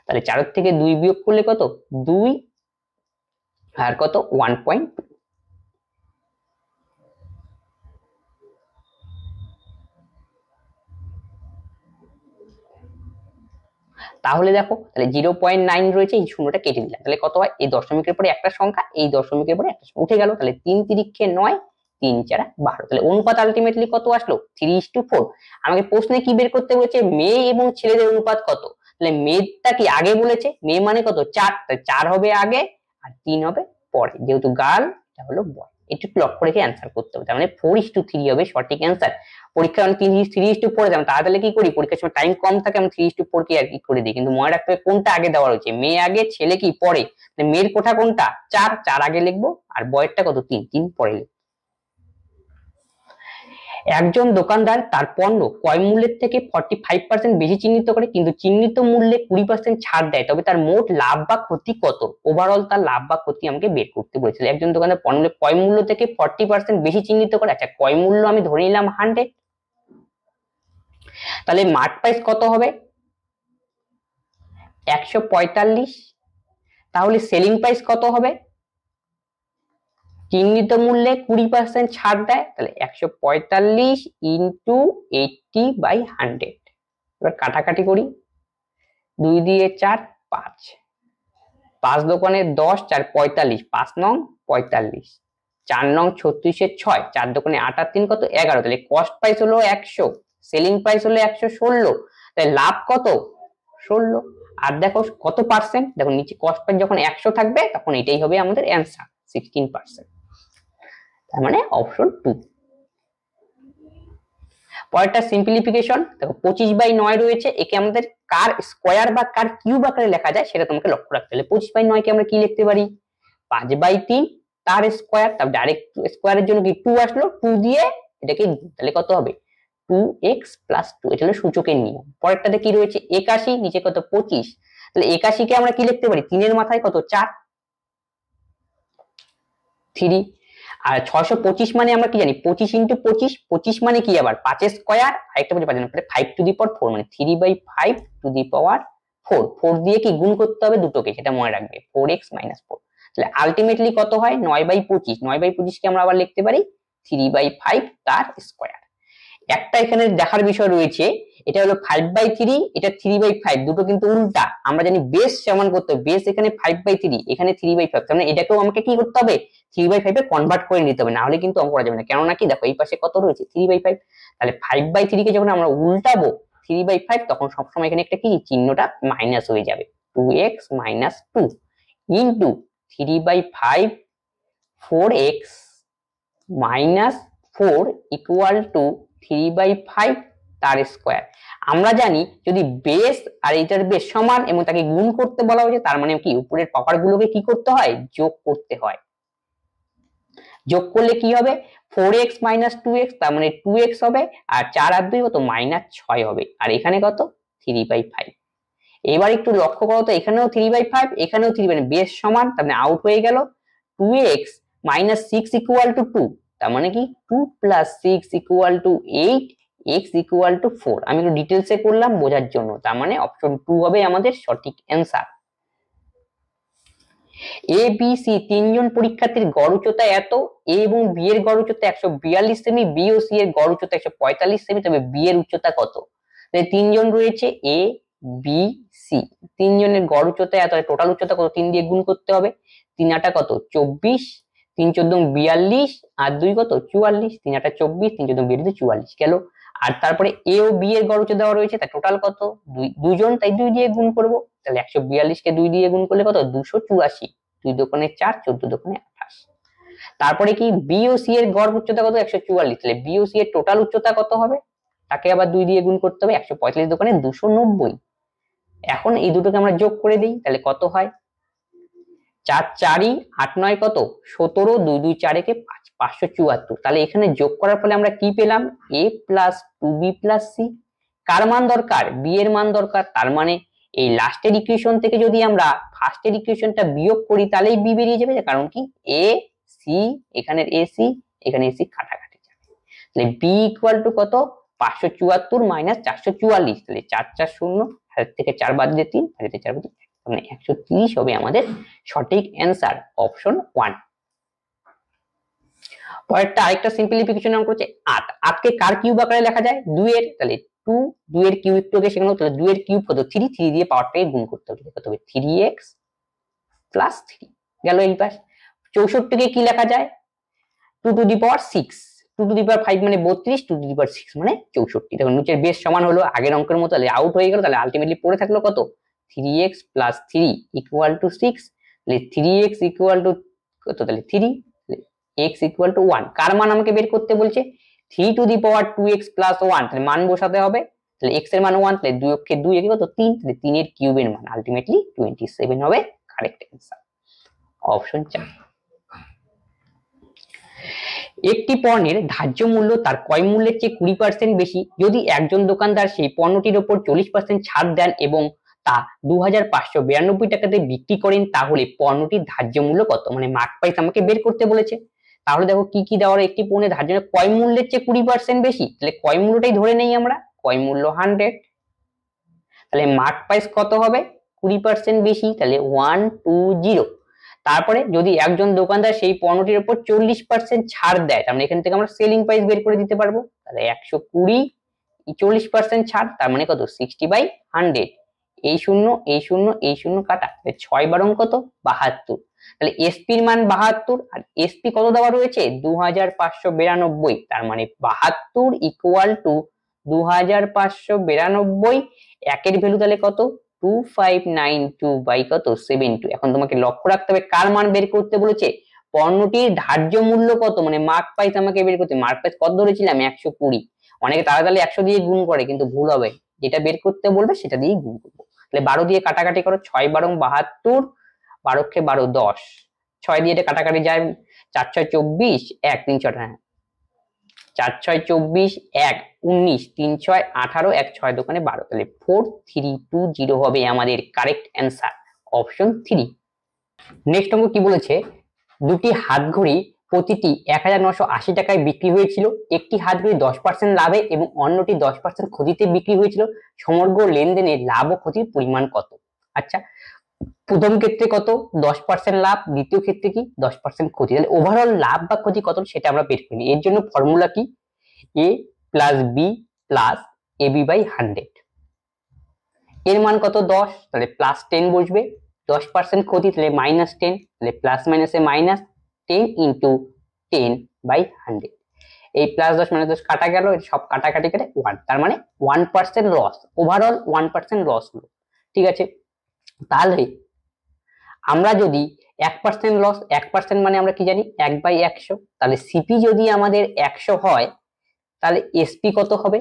তাহলে 4 থেকে 2 বিয়োগ করলে কত 2, আর কত 1.2। তাহলে দেখো, তাহলে 0.9 রয়েছে, এই শূন্যটা কেটে দিলাম, তাহলে কত হয়, এই দশমিকের পরে একটা সংখ্যা, এই দশমিকের পরে একটা সংখ্যা উঠে গেল, তাহলে 3 তিরিক্ষে 9, 3 4 12, তাহলে অনুপাত আলটিমেটলি কত আসলো, 3:4। আমাকে প্রশ্নে কি বের করতে বলেছে, মেয়ে এবং ছেলেদের অনুপাত কত, তাহলে মেয়েটা কি আগে বলেছে, মেয়ে মানে কত 4, তাহলে 4 হবে আগে আর 3 হবে পরে, যেহেতু গার্ল এটা হলো বয়, একটু লক্ষ্য রেখে অ্যান্সার করতে হবে, তার মানে 4:3 হবে সঠিক অ্যান্সার। পরীক্ষা আমি 3:4 যাবো, তাহলে কি করি, পরীক্ষার সময় টাইম কম থাকে, আমি 3:4 কে আর কি করে দিই, কিন্তু মনে রাখতে হবে কোনটা আগে দেওয়া রয়েছে, মেয়ে আগে ছেলে কি পরে, মেয়ের কোঠা কোনটা 4, 4 আগে লিখবো, আর বয়েরটা কত 3, 3 পরে লিখবো। একজন দোকানদার তার পণ্য ক্রয় মূল্যের থেকে 45% বেশি চিহ্নিত করে, কিন্তু চিহ্নিত মূল্যে 20% ছাড় দেয়, তবে তার মোট লাভ বা ক্ষতি কত, ওভারঅল তার লাভ বা ক্ষতি আমাকে বের করতে বলেছিল। একজন দোকানদার পণ্য ক্রয় মূল্য থেকে 40% বেশি চিহ্নিত করে, আচ্ছা ক্রয় মূল্য আমি ধরে নিলাম 100, তাহলে মার্ক প্রাইস কত হবে 145, তাহলে সেলিং প্রাইস কত হবে, চিহ্নিত মূল্যে 20% ছাড় দেয়, তাহলে 145 ইন্টু 80/100। এবার কাটাকাটি করি, 2 দিয়ে 4 5, 5 দোকানে 10, 4 45, 5 নং 45, 4 নং 36 6, 4 দোকানে 8 আর 3 কত 11, তাহলে কস্ট প্রাইস হলো 100, সেলিং প্রাইস হলো 116, তাহলে লাভ কত 16। আর দেখো কত পার্সেন্ট, দেখো নিচে কস্ট প্রাইস যখন 100 থাকবে তখন এটাই হবে আমাদের অ্যান্সার 16%, তার মানে অপশন 2। পরেরটা সিম্পলিফিকেশন, দেখো 25/9 রয়েছে, একে আমাদের কার স্কয়ার বা কার কিউব আকারে লেখা যায় সেটা তোমাকে লক্ষ্য রাখতে হবে। 25/9 কে আমরা কি লিখতে পারি, 5/3 তার স্কয়ার, তার ডাইরেক্ট স্কয়ারের জন্য কি 2 আসলো, 2 দিয়ে এটাকে, তাহলে কত হবে 2x + 2, এটা হলো সূচকের নিয়ম। পরেরটাতে কি রয়েছে 81, নিচে কত 25, তাহলে 81 কে আমরা কি লিখতে পারি, 3 এর মাথায় কত 4, 3, আর 625 মানে আমরা কি জানি 25 × 25, 25 মানে কি আবার 5 এর স্কয়ার, আরেকটা বলে 5 টু দি পাওয়ার 4, মানে 3/5 টু দি পাওয়ার 4, 4 দিয়ে কি গুণ করতে হবে দুটোকে, সেটা মনে রাখবে, 4x - 4, তাহলে আলটিমেটলি কত হয় 9/25, 9/25 কে আমরা আবার লিখতে পারি 3/5 তার স্কয়ার। একটা এখানে দেখার বিষয় রয়েছে, এটা হলো 5/3, এটা 3/5, দুটো কিন্তু উল্টা, আমরা জানি বেস সমান করতে হবে, বেস এখানে 5/3, এখানে 3/5, তার মানে এটাকেও আমাকে কি করতে হবে 3/5 এ কনভার্ট করে নিতে হবে, না হলে কিন্তু অঙ্ক করা যাবে না, কেননা কি দেখো এই পাশে কত রয়েছে 3/5, তাহলে 5/3 কে যখন আমরা উল্টাবো 3/5, তখন সবসময় এখানে একটা কি চিহ্নটা মাইনাস হয়ে যাবে, 2x - 2 into 3/5 4x - 4 equal to 3/5 তার স্কয়ার। আমরা জানি যদি বেস আর এটার বেস সমান এবং তাকে গুণ করতে বলা হয়েছে, তার মানে কি উপরের পাওয়ার গুলোকে কি করতে হয়, যোগ করতে হয়, যোগ করলে কি হবে 4x - 2x, তার মানে 2x হবে, আর 4 আর 2 কত -6 হবে, আর এখানে কত 3/5। এবার একটু লক্ষ্য করো তো, এখানেও 3/5, এখানেও 3, মানে বেস সমান, তার মানে আউট হয়ে গেল, 2x - 6 ইকুয়াল টু 2, তার মানে কি 2 + 6 equal to 8, x equal to 4, আমি একটু ডিটেলসে করলাম বোঝার জন্য, তার মানে অপশন 2 হবে আমাদের সঠিক অ্যান্সার। এ বি সি তিনজন পরীক্ষার্থীর গড় উচ্চতা এত, এ এবং বি এর গড় উচ্চতা 142 সেমি, বি ও সি এর গড় উচ্চতা 145 সেমি, তবে বি এর উচ্চতা কত, তিনজন রয়েছে এ বি সি, তিনজনের গড় উচ্চতা এত, টোটাল উচ্চতা কত, 3 দিয়ে গুণ করতে হবে, 3 8 কত 24, 3 14 42, আর 2 কত 44, 3 8 24, 3 14 42 44 গেল। আর তারপরে এ ও বি এর গড় উচ্চতা দেওয়া রয়েছে, তার টোটাল কত দুজন, তাই 2 দিয়ে গুণ করব, তাহলে 142 কে 2 দিয়ে গুণ করলে কত 284, 2 দোকানে 4, 14 দোকানে 28। তারপরে কি বি ও সি এর গড় উচ্চতা কত 144, তাহলে বি ও সি এর টোটাল উচ্চতা কত হবে, তাকে আবার 2 দিয়ে গুণ করতে হবে, 145 দোকানে 290। এখন এই দুটোকে আমরা যোগ করে দিই, তাহলে কত হয় 4 4 8 9 কত 17, 2 2 4 একে 5, 574, তাহলে এখানে যোগ করার ফলে আমরা কি পেলাম a + 2b + c, কার মান দরকার b এর মান দরকার, তার মানে এই লাস্টের ইকুয়েশন থেকে যদি আমরা ফার্স্টের ইকুয়েশনটা বিয়োগ করি তাহলেই b বেরিয়ে যাবে, কারণ কি a c, এখানের a c এখানে a c কাটাকাটি যাবে, তাহলে b ইকুয়াল টু কত 574 - 444, তাহলে 4 4 0, হাতের থেকে 4 বাদ দিয়ে 3, হাতের থেকে 4 বাদ দিয়ে, মানে 130 হবে আমাদের সঠিক অ্যান্সার, অপশন 1। পরেরটা আরেকটা সিম্পলিফিকেশন অঙ্ক হচ্ছে 8, 8 কে কার কিউব আকারে লেখা যায় 2 এর, তাহলে টু, 2 এর কিউব একটু আগে সেখানে, তাহলে 2 এর কিউব কত 3, 3 দিয়ে পাওয়ারটাকে গুণ করতে হবে, কত হবে 3x প্লাস 3 গেল এই পাশ। 64 কে কি লেখা যায় 2 two the power 6, 2 two the পাওয়ার 5 মানে 32, 2 টু দি পাওয়ার 6 মানে 64। দেখুন নিচের বেস সমান হলো আগের অঙ্কের মতো, তাহলে আউট হয়ে গেল, তাহলে আলটিমেটলি পড়ে থাকলো কত 3x প্লাস 3 ইকুয়াল টু 6, তাহলে 3x ইকুয়াল টু কত, তাহলে 3, x ইকুয়াল টু 1। কার মান আমাকে বের করতে বলছে 3 two the power 2x plus 1, তাহলে মান বসাতে হবে, তাহলে x এর মান 1, তাহলে 2 অক্ষে 2 একে কত 3, তাহলে 3 এর কিউবের মান আলটিমেটলি 27 হবে কারেক্ট অ্যান্সার, অপশন 4। একটি পণ্যের ধার্য মূল্য তার ক্রয় মূল্যের চেয়ে 20% বেশি যদি একজন দোকানদার সেই পণ্যটির উপর 40% ছাড় দেন এবং তা 2592 টাকাতে বিক্রি করেন, তাহলে পণ্যটির ধার্য মূল্য কত, মানে মার্ক প্রাইস আমাকে বের করতে বলেছে। তাহলে দেখো কি কি দেওয়া, একটি পণ্যের ধার্য ক্রয় মূল্যের চেয়ে 20% বেশি, তাহলে ক্রয় মূল্যটাই ধরে নেই আমরা, ক্রয় মূল্য 100, তাহলে মার্ক প্রাইস কত হবে 20% বেশি, তাহলে 120। তারপরে যদি একজন দোকানদার সেই পণ্যটির উপর 40% ছাড় দেয়, তার মানে এখান থেকে আমরা সেলিং প্রাইস বের করে দিতে পারবো, তাহলে 120 40% ছাড় তার মানে কত 60/100, এই শূন্য এই শূন্য এই শূন্য কাটা, 6 বারং কত 72, তাহলে এসপি এর মান 72 আর এসপি কত দেওয়া রয়েছে 2592, তার মানে 72 ইকুয়াল টু 2592, একের ভ্যালু তাহলে কত 2592 বাই কত 72। এখন তোমাকে লক্ষ্য রাখতে হবে কার মান বের করতে বলেছে, পণ্যটির ধার্য মূল্য কত, মানে মার্ক প্রাইস আমাকে বের করতে, মার্ক প্রাইস কত ধরেছিলাম 120, অনেকে তাড়াতাড়ি 100 দিয়ে গুণ করে কিন্তু ভুল হবে, যেটা বের করতে বলবে সেটা দিয়েই গুণ করবো। তাহলে 12 দিয়ে কাটাকাটি করো, 6 বারং 72, 12 কে 12 10, 6 দিয়ে এটা কাটাকাটি যায়, 4 6 24, 1 3 6, হ্যাঁ 4 6 24, 1 19, 3 6 18, 1 6 দোকানে 12, তাহলে 4320 হবে আমাদের কারেক্ট অ্যান্সার, অপশন 3। নেক্সট অঙ্ক কি বলেছে, দুটি হাত ঘড়ি প্রতিটি 1980 টাকায় বিক্রি হয়েছিল, একটি হাত ঘড়ি 10% লাভে এবং অন্যটি 10% ক্ষতিতে বিক্রি হয়েছিল, সমগ্র লেনদেনে লাভ ও ক্ষতির পরিমাণ কত। আচ্ছা প্রথম ক্ষেত্রে কত 10% লাভ, দ্বিতীয় ক্ষেত্রে কি 10% ক্ষতি, তাহলে ওভারঅল লাভ বা ক্ষতি কত সেটা আমরা বের করি। এর জন্য ফর্মুলা কি a plus B plus AB by 100, এর মান কত 10, তাহলে প্লাস 10 বসবে, 10% ক্ষতি তাহলে মাইনাস 10, তাহলে প্লাস মাইনাসে মাইনাস 10 ইন্টু 10/100, এই প্লাস 10 মাইনাস 10 কাটা গেল, সব কাটাকাটি কেটে 1, তার মানে 1% লস, ওভারঅল 1% লস হলো, ঠিক আছে। তাহলে আমরা যদি 1% লস, 1% মানে আমরা কি জানি 1/100, তাহলে সিপি যদি আমাদের 100 হয় তাহলে এসপি কত হবে,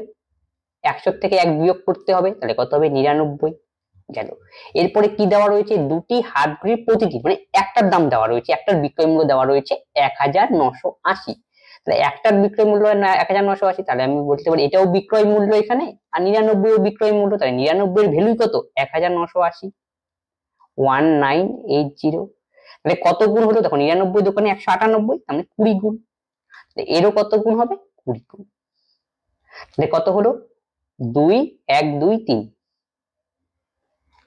100 থেকে 1 বিয়োগ করতে হবে, তাহলে কত হবে 99 গেল। এরপরে কি দেওয়া রয়েছে, দুটি হাত ঘড়ির প্রতিটি, মানে একটার দাম দেওয়া রয়েছে, একটার বিক্রয় মূল্য দেওয়া রয়েছে 1980, তাহলে একটার বিক্রয় মূল্য 1980, তাহলে আমি বলতে পারি এটাও বিক্রয় মূল্য এখানে, আর 99 ও বিক্রয় মূল্য, তাহলে 99 এর ভ্যালু কত 1980, 1980, তাহলে কত গুণ হলো দেখো 99 দোকানে 198, তাহলে 20 গুণ, এরও কত গুণ হবে 20 গুণ, তাহলে কত হলো 2 1 2 3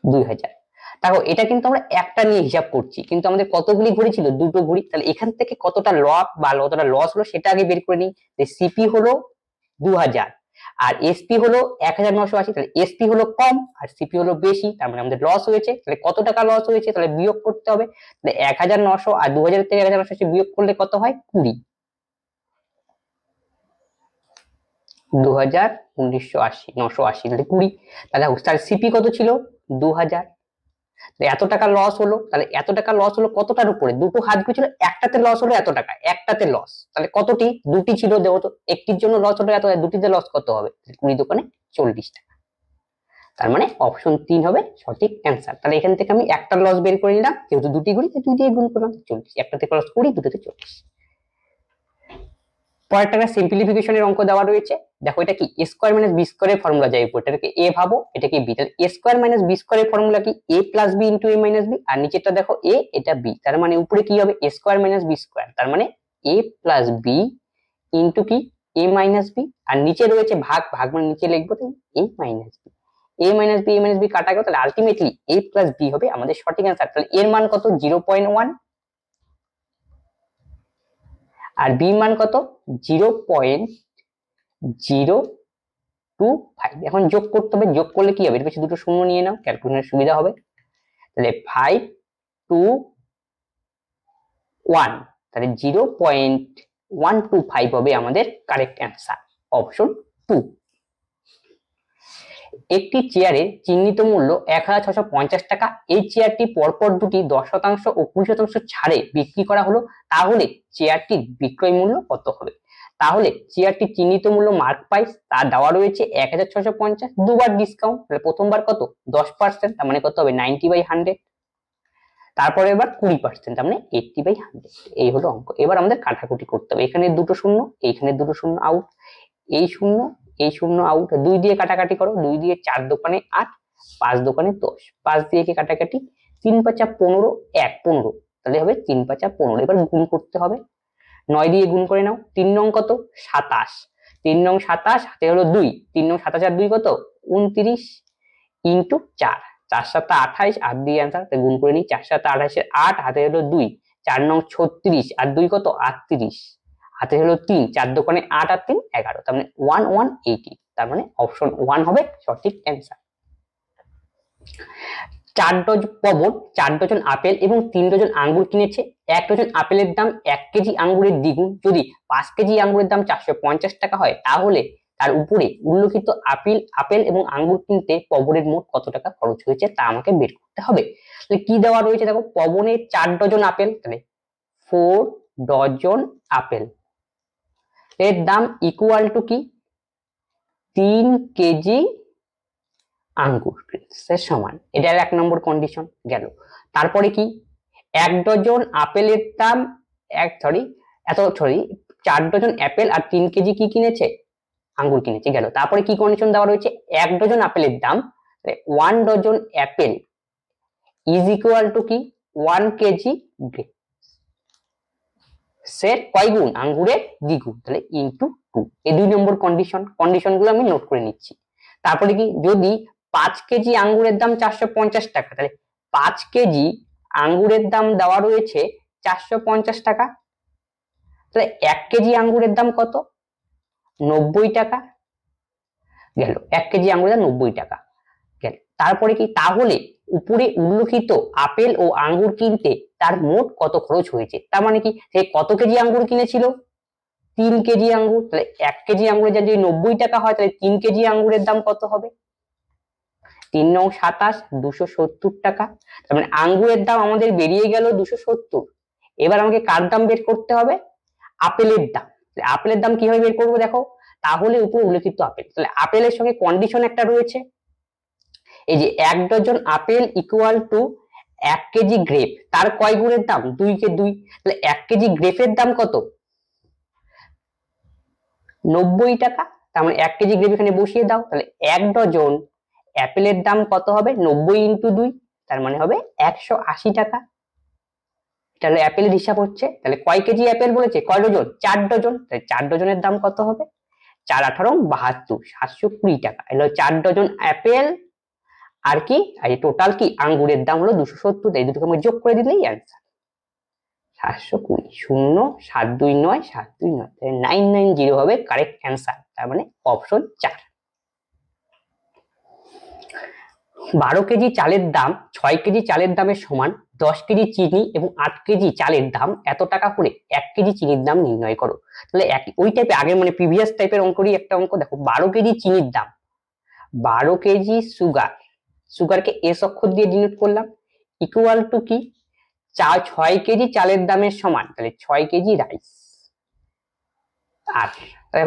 2000। দেখো এটা কিন্তু আমরা একটা নিয়ে হিসাব করছি, কিন্তু আমাদের কতগুলি ঘড়ি ছিল দুটো ঘড়ি, তাহলে এখান থেকে কতটা লাভ বা কতটা লস হলো সেটা আগে বের করে নিই। সিপি হলো 2000 আর এসপি হলো 1980, তাহলে এসপি হলো কম আর সিপি হলো বেশি, তার মানে আমাদের লস হয়েছে, তাহলে কত টাকা লস হয়েছে তাহলে বিয়োগ করতে হবে, তাহলে 1900 আর 2000 থেকে 1980 বিয়োগ করলে কত হয় 20, 2000 1980 980 তাহলে 20, তাহলে সিপি কত ছিল 2000, এত টাকা লস হলো, তাহলে এত টাকা লস হলো কতটার উপরে, দুটো হাত ঘড়ি ছিল একটাতে লস হলো এত টাকা, একটাতে লস, তাহলে কতটি দুটি ছিল দেবো তো, একটির জন্য লস হলো এত, দুটিতে লস কত হবে 20 দোকানে 40 টাকা, তার মানে অপশন 3 হবে সঠিক অ্যান্সার। তাহলে এখান থেকে আমি একটা লস বের করে নিলাম, যেহেতু দুটি ঘড়ি 2 দিয়ে গুণ করলাম 40, একটাতে লস 20 দুটোতে 40। পরেরটা সিম্পলিফিকেশনের অঙ্ক দেওয়া রয়েছে, দেখো এটা কি a স্কয়ার মাইনাস b স্কয়ারের ফর্মুলা যায় উপর, এটাকে a ভাবো এটাকে b, তাহলে a স্কয়ার মাইনাস b স্কয়ারের ফর্মুলা কি a plus b into a minus b, আর নিচেরটা দেখো a এটা b, তার মানে উপরে কি হবে a square minus b square, তার মানে a প্লাস b ইনটু কি a মাইনাস b, আর নিচে রয়েছে ভাগ, ভাগ মানে নিচে লিখবো তাই a minus b, a minus b কাটা গেল, তাহলে আলটিমেটলি a প্লাস b হবে আমাদের সঠিক অ্যান্সার। তাহলে এর মান কত 0.1 আর b মান কত 0.0 5। এখন যোগ করতে হবে, যোগ করলে কি হবে, এর পেছনে দুটো শূন্য নিয়ে নাও, ক্যালকুলেশনের সুবিধা হবে। তাহলে 5 2 1, তাহলে 0.125 হবে আমাদের কারেক্ট অ্যান্সার, অপশন 2। একটি চেয়ারের চিহ্নিত মূল্য 1650 টাকা। এই চেয়ারটি পরপর দুটি 10% ও 20% ছাড়ে বিক্রি করা হলো, তাহলে চেয়ারটির বিক্রয় মূল্য কত হবে? তাহলে চেয়ারটির চিহ্নিত মূল্য মার্ক প্রাইস তার দেওয়া রয়েছে 1650, দুবার ডিসকাউন্ট, তাহলে প্রথমবার কত 10%, তার মানে কত হবে 90/100, তারপরে এবার 20%, তার মানে 80/100। এই হলো অঙ্ক। এবার আমাদের কাটাকুটি করতে হবে, এখানে দুটো শূন্য, এইখানে দুটো শূন্য আউট, এই শূন্য এই শূন্য আউট, 2 দিয়ে কাটাকাটি করো, 2 দিয়ে 4 দোকানে 8, 5 দোকানে 10, 5 দিয়ে কি কাটাকাটি, 3 5 15, 1 15, তাহলে হবে 3 5 15। এবার গুণ করতে হবে, 9 দিয়ে গুণ করে নাও। 3 নং কত 27, 3 নং 27, হাতে হলো 2, 3 নং 27 আর 2 কত 29 ইন্টু 4, 4 7 28, 8 দিয়ে অ্যান্সার, তাই গুণ করে নিই। 4 7 28 এর 8, হাতে হলো 2, 4 নং 36 আর 2 কত 38, হাতে হলো 3, 4 দোকানে 8 আর 3 11, তার মানে 1180, তার মানে অপশন 1 হবে সঠিক অ্যান্সার। 4 ডজন আপেল এবং 3 ডজন আঙ্গুর কিনেছে। 1 ডজন আপেলের দাম 1 কেজি আঙ্গুরের দ্বিগুণ। যদি 5 কেজি আঙ্গুরের দাম 450 টাকা হয়, তাহলে তার উপরে উল্লেখিত আপেল এবং আঙ্গুর কিনতে পবনের মোট কত টাকা খরচ হয়েছে তা আমাকে বের করতে হবে। তাহলে কি দেওয়া রয়েছে দেখো, পবনে 4 ডজন আপেল, তাহলে 4 ডজন আপেল এর দাম ইকুয়াল টু কি 3 কেজি আঙ্গুর এর সমান, এটা 1 নম্বর কন্ডিশন গেল। তারপরে কি 1 ডজন আপেলের দাম 4 ডজন আপেল আর 3 কেজি কি কিনেছে আঙ্গুর কিনেছে গেল। তারপরে কি কন্ডিশন দেওয়া রয়েছে, 1 ডজন আপেলের দাম 1 dozen apple is equal to কি 1 কেজি গ্রেপ সে কয় গুণ আঙ্গুরের দ্বিগুণ, তাহলে ইনটু 2। এই 2 নম্বর কন্ডিশন গুলো আমি নোট করে নিচ্ছি। তারপরে কি যদি 5 কেজি আঙ্গুরের দাম 450 টাকা, তাহলে 5 কেজি আঙ্গুরের দাম দেওয়া রয়েছে 450 টাকা, তাহলে 1 কেজি আঙ্গুরের দাম কত 90 টাকা গেল, 1 কেজি আঙ্গুরের দাম 90 টাকা গেল। তারপরে কি, তাহলে উপরে উল্লেখিত আপেল ও আঙ্গুর কিনতে তার মোট কত খরচ হয়েছে, তার মানে কি সে কত কেজি আঙ্গুর কিনেছিল 3 কেজি আঙ্গুর, তাহলে 1 কেজি আঙ্গুরের দাম যদি 90 টাকা হয়, তাহলে 3 কেজি আঙ্গুরের দাম কত হবে 3 নং 27, 270 টাকা। তার মানে আঙ্গুরের দাম আমাদের বেরিয়ে গেল 270। এবার আমাকে কার দাম বের করতে হবে, আপেলের দাম। আপেলের দাম কিভাবে বের করবো দেখো, তাহলে উপর উল্লেখিত আপেল, তাহলে আপেলের সঙ্গে কন্ডিশন একটা রয়েছে, এই যে 1 dozen apple equal to 1 KG grape, তার কয় গুণের দাম 2 কে 2, তাহলে 1 কেজি গ্রেপের দাম কত 90 টাকা, তার মানে 1 কেজি গ্রেপ এখানে বসিয়ে দাও, তাহলে 1 ডজন অ্যাপেলের দাম কত হবে 90 ইন্টু 2, তার মানে হবে 180 টাকা। তাহলে অ্যাপেলের হিসাব হচ্ছে, তাহলে কয় কেজি অ্যাপেল বলেছে, কয় ডজন 4 ডজন, তাহলে 4 ডজনের দাম কত হবে 4 18 72, 720 টাকা। এলো 4 ডজন অ্যাপেল আর কি টোটাল কি আঙ্গুরের দাম হলো 270, এই দুটোকে আমরা যোগ করে দিলেই অ্যান্সার 720, 0 729 729, 990 হবে কারেক্ট অ্যান্সার, তার মানে অপশন 4। 12 কেজি চালের দাম 6 কেজি চালের দামের সমান, 10 কেজি চিনি এবং 8 কেজি চালের দাম এত টাকা করে 1 কেজি চিনির দাম নির্ণয় করো। তাহলে ওই টাইপের আগের মানে প্রিভিয়াস টাইপের অঙ্করই একটা অঙ্ক দেখো, 12 কেজি চিনির দাম, 12 কেজি সুগারকে এস অক্ষর দিয়ে ডিনোট করলাম, ইকুয়াল টু কি 6 কেজি চালের দামের সমান, তাহলে 6 কেজি রাইস। আর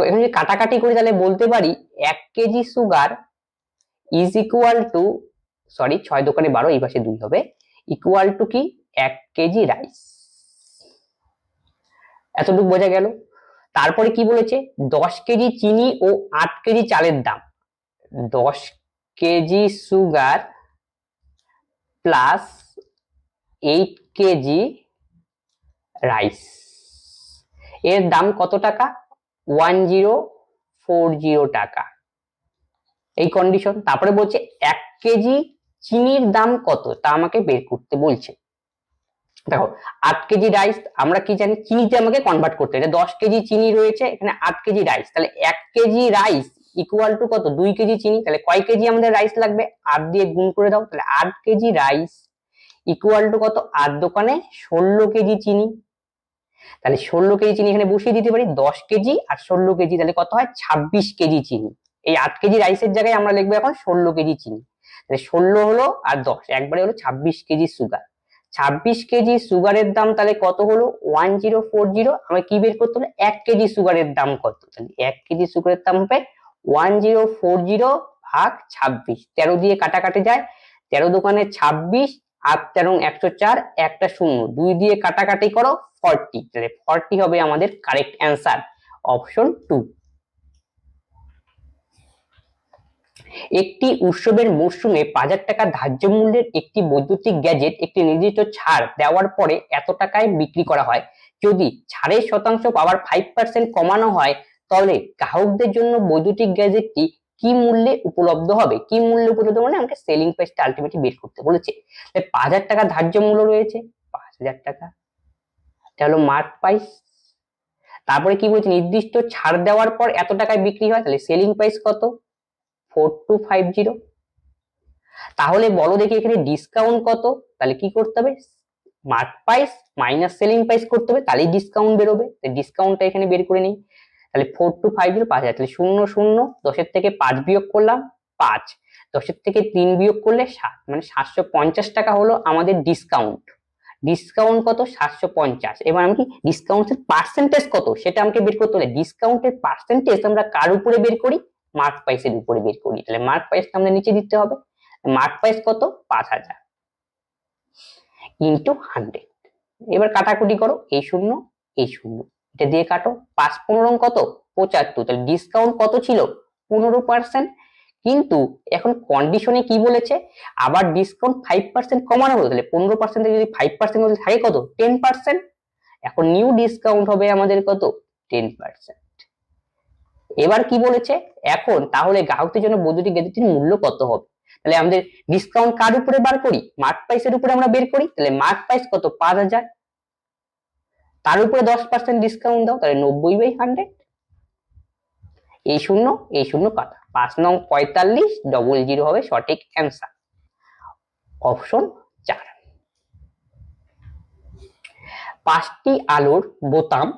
এখানে যদি কাটাকাটি করি তাহলে বলতে পারি 1 KG sugar is equal to 6 দোকানে 12, এই পাশে 2 হবে, ইকুয়াল টু কি 1 কেজি রাইস। এতটুকু বোঝা গেল। তারপরে কি বলেছে 10 কেজি চিনি ও 8 কেজি চালের দাম, 10 KG sugar plus 8 KG rice এর দাম কত টাকা 1040 টাকা, এই কন্ডিশন। তারপরে বলছে 1 কেজি চিনির দাম কত তা আমাকে বের করতে বলছে। দেখো 8 কেজি রাইস আমরা কি জানি চিনিতে আমাকে কনভার্ট করতে হবে, 10 কেজি চিনি রয়েছে এখানে 8 কেজি রাইস, তাহলে 1 কেজি রাইস ইকুয়াল টু কত 2 কেজি চিনি, তাহলে কয় কেজি আমাদের রাইস লাগবে 8 দিয়ে গুণ করে দাও, তাহলে 8 কেজি রাইস ইকুয়াল টু কত 8 দোকানে 16 কেজি চিনি, তাহলে 16 কেজি চিনি এখানে বসিয়ে দিতে পারি, 10 কেজি আর 16 কেজি তাহলে কত হয় 26 কেজি চিনি। এই 8 কেজি রাইসের জায়গায় আমরা লিখবো এখন 16 কেজি চিনি, তাহলে 16 হলো আর 10 একবারে হলো 26 কেজি সুগার। 26 কেজি সুগারের দাম তাহলে কত হলো 1040, আমরা কি বের করতে হবে 1 কেজি সুগারের দাম কত, তাহলে 1 কেজি সুগারের দাম হবে 1040 ভাগ 26, 13 দিয়ে কাটাকাটি যায়, 13 দোকানে 26, 8 13 104, একটা শূন্য, 2 দিয়ে কাটাকাটি করো 40, তাহলে 40 হবে আমাদের কারেক্ট অ্যান্সার, অপশন 2। একটি উৎসবের মরশুমে 5000 টাকা ধার্য মূল্যের একটি বৈদ্যুতিক গ্যাজেট একটি নির্দিষ্ট ছাড় দেওয়ার পরে এত টাকায় বিক্রি করা হয়, যদি ছাড়ের শতাংশ পাওয়ার 5% কমানো হয় তাহলে গ্রাহকদের জন্য বৈদ্যুতিক গ্যাজেটটি কি মূল্যে উপলব্ধ হবে, কি মূল্যে উপলব্ধ মানে আমাকে সেলিং প্রাইসটা আলটিমেটলি বের করতে বলেছে। 5000 টাকা ধার্য মূল্য রয়েছে, 5000 টাকা এটা হলো মার্ক প্রাইস, তারপরে কি বলছে নির্দিষ্ট ছাড় দেওয়ার পর এত টাকায় বিক্রি হয়, তাহলে সেলিং প্রাইস কত 4250, তাহলে বলো দেখি এখানে ডিসকাউন্ট কত, তাহলে কি করতে হবে mark price minus selling price করতে হবে, তাহলেই ডিসকাউন্ট বেরোবে, ডিসকাউন্টটা এখানে বের করে নিই, তাহলে 4250 5000, তাহলে 0 0 10 থেকে 5 বিয়োগ করলাম 5, 10 থেকে 3 বিয়োগ করলে 7, মানে 750 টাকা হলো আমাদের ডিসকাউন্ট। ডিসকাউন্ট কত 750, এবার আমি কি ডিসকাউন্টের পার্সেন্টেজ কত সেটা আমাকে বের করতে হলে ডিসকাউন্টের পার্সেন্টেজ আমরা কার উপরে বের করি মার্ক প্রাইসের উপরে বের করি, তাহলে মার্ক প্রাইসটা আমাদের নিচে দিতে হবে, মার্ক প্রাইস কত 5000 ইন্টু 100, এবার কাটাকুটি করো এই শূন্য এটা দিয়ে কাটো, 5 15 কত 75, তাহলে ডিসকাউন্ট কত ছিল 15%, কিন্তু এখন কন্ডিশনে কি বলেছে আবার ডিসকাউন্ট 5% কমানো হলো, তাহলে 15% যদি 5% হলে থাকে কত 10%, এখন নিউ ডিসকাউন্ট হবে আমাদের কত 10%। এবার কি বলেছে এখন তাহলে গ্রাহকদের জন্য বৈদ্যুতিক গ্যাজেটের মূল্য কত হবে, তাহলে আমাদের ডিসকাউন্ট কার উপরে বার করি মার্ক প্রাইসের উপরে আমরা বের করি, তাহলে মার্ক প্রাইস কত 5000, তার উপরে 10% ডিসকাউন্ট দাও, তাহলে 90/100, এই শূন্য কাটা, 5 9 45 00 হবে সঠিক অ্যান্সার, অপশন 4। 5টি আলোর বোতাম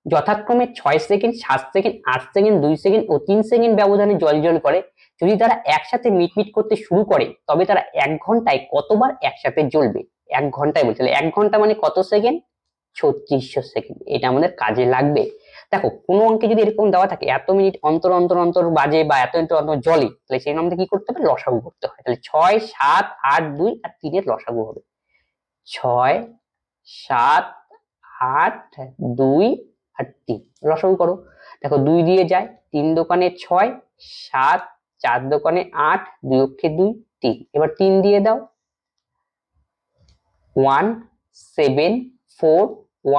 যথাক্রমে 6 সেকেন্ড 7 সেকেন্ড 8 সেকেন্ড 2 সেকেন্ড ও 3 সেকেন্ড ব্যবধানে জ্বলজ্বল করে, যদি তারা একসাথে মিটমিট করতে শুরু করে তবে তারা 1 ঘন্টায় কতবার একসাথে জ্বলবে, 1 ঘন্টায় বলছে, 1 ঘন্টা মানে কত সেকেন্ড 3600 সেকেন্ড, এটা আমাদের কাজে লাগবে। দেখো কোনো অঙ্কে যদি এরকম দেওয়া থাকে এত মিনিট অন্তর অন্তর অন্তর বাজে বা এত অন্তর অন্তর জ্বলে, তাহলে সেই আমাদের কি করতে হবে লসাগু করতে হয়, তাহলে 6 7 8 2 আর 3 এর লসাগু হবে 6 7 8 2 আর 3, লসাগু করো, দেখো 2 দিয়ে যায় 3 দোকানে 6 7 4 দোকানে 8 2 অক্ষে 2 3, এবার 3 দিয়ে দাও 1 7 4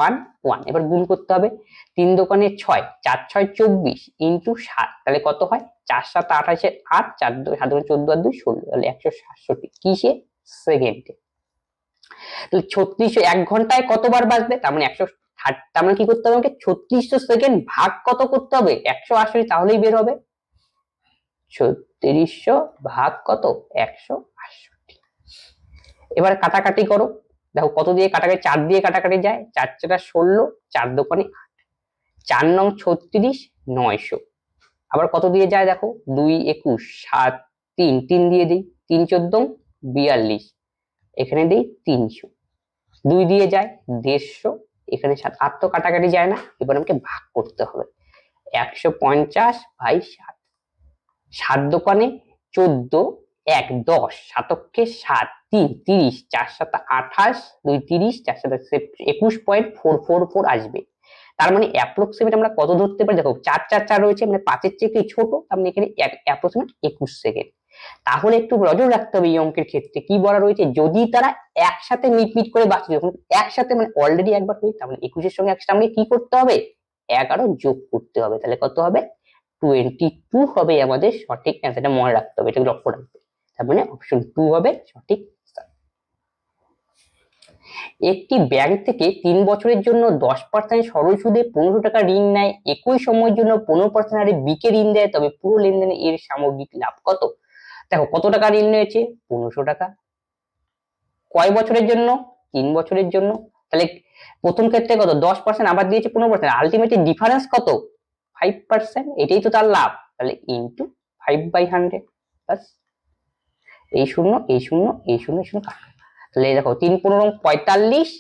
1 1, এবার গুণ করতে হবে 3 দোকানে 6 4 6 24 ইন্টু 7, তাহলে কত হয় 4 7 28 8 4 2 7 14 আর 2 16, তাহলে 167 কিসে সেকেন্ডে, তাহলে 3600 1 ঘন্টায় কতবার বাজবে, তার মানে 100, তার মানে কি করতে হবে আমাকে 3600 সেকেন্ড ভাগ কত করতে হবে 180, তাহলেই বের হবে 3600 ভাগ কত 168। এবার কাটাকাটি করো, দেখো কত দিয়ে কাটাকাটি 4 দিয়ে কাটাকাটি যায়, 4 4 16 4 দোকানে 8, 4 9 36 900, আবার কত দিয়ে যায় দেখো 2 21 7 3 3 দিয়ে দিই 3 14 42, এখানে দিই 300, 2 দিয়ে যায় 150, এখানে 7 8 তো কাটাকাটি যায় না, এবার আমাকে ভাগ করতে হবে 150/7, 7 দোকানে 14 1 10 7 7 3 30 4 7 28 2 30 4 7 21.444 আসবে, তার মানে অ্যাপ্রক্সিমেট আমরা কত ধরতে পারি দেখো 4 4 4 রয়েছে মানে 5 এর চেয়ে একটু ছোট, তার মানে এখানে অ্যাপ্রক্সিমেট 21 সেকেন্ড। তাহলে একটু নজর রাখতে হবে এই অঙ্কের ক্ষেত্রে কি বলা রয়েছে যদি তারা একসাথে মিটমিট করে বাঁচে, যখন একসাথে মানে অলরেডি একবার হয়ে, তার মানে 21 এর সঙ্গে একসাথে আমাকে কি করতে হবে 11 যোগ করতে হবে, তাহলে কত হবে 22 হবে আমাদের সঠিক অ্যান্সার, এটা মনে রাখতে হবে, এটা লক্ষ্য রাখবে, তার মানে অপশন 2 হবে সঠিক। একটি ব্যাংক থেকে 3 বছরের জন্য 10% সরল সুদে 1500 টাকা ঋণ নেয়, একই সময়ের জন্য 15% হারে বি কে ঋণ দেয়, তবে পুরো লেনদেনে এর সামগ্রিক লাভ কত? দেখো কত টাকা ঋণ নিয়েছে, 1500 টাকা। কয় বছরের জন্য, 3 বছরের জন্য। তাহলে প্রথম ক্ষেত্রে কত, 10%, আবার দিয়েছে 15%, আলটিমেটলি ডিফারেন্স কত, 5%। এটাই তো তার লাভ। তাহলে ইন্টু 5/100 বাস। এই শূন্য এই শূন্য এই শূন্য শূন্য কাটো। তাহলে দেখো 3×15 45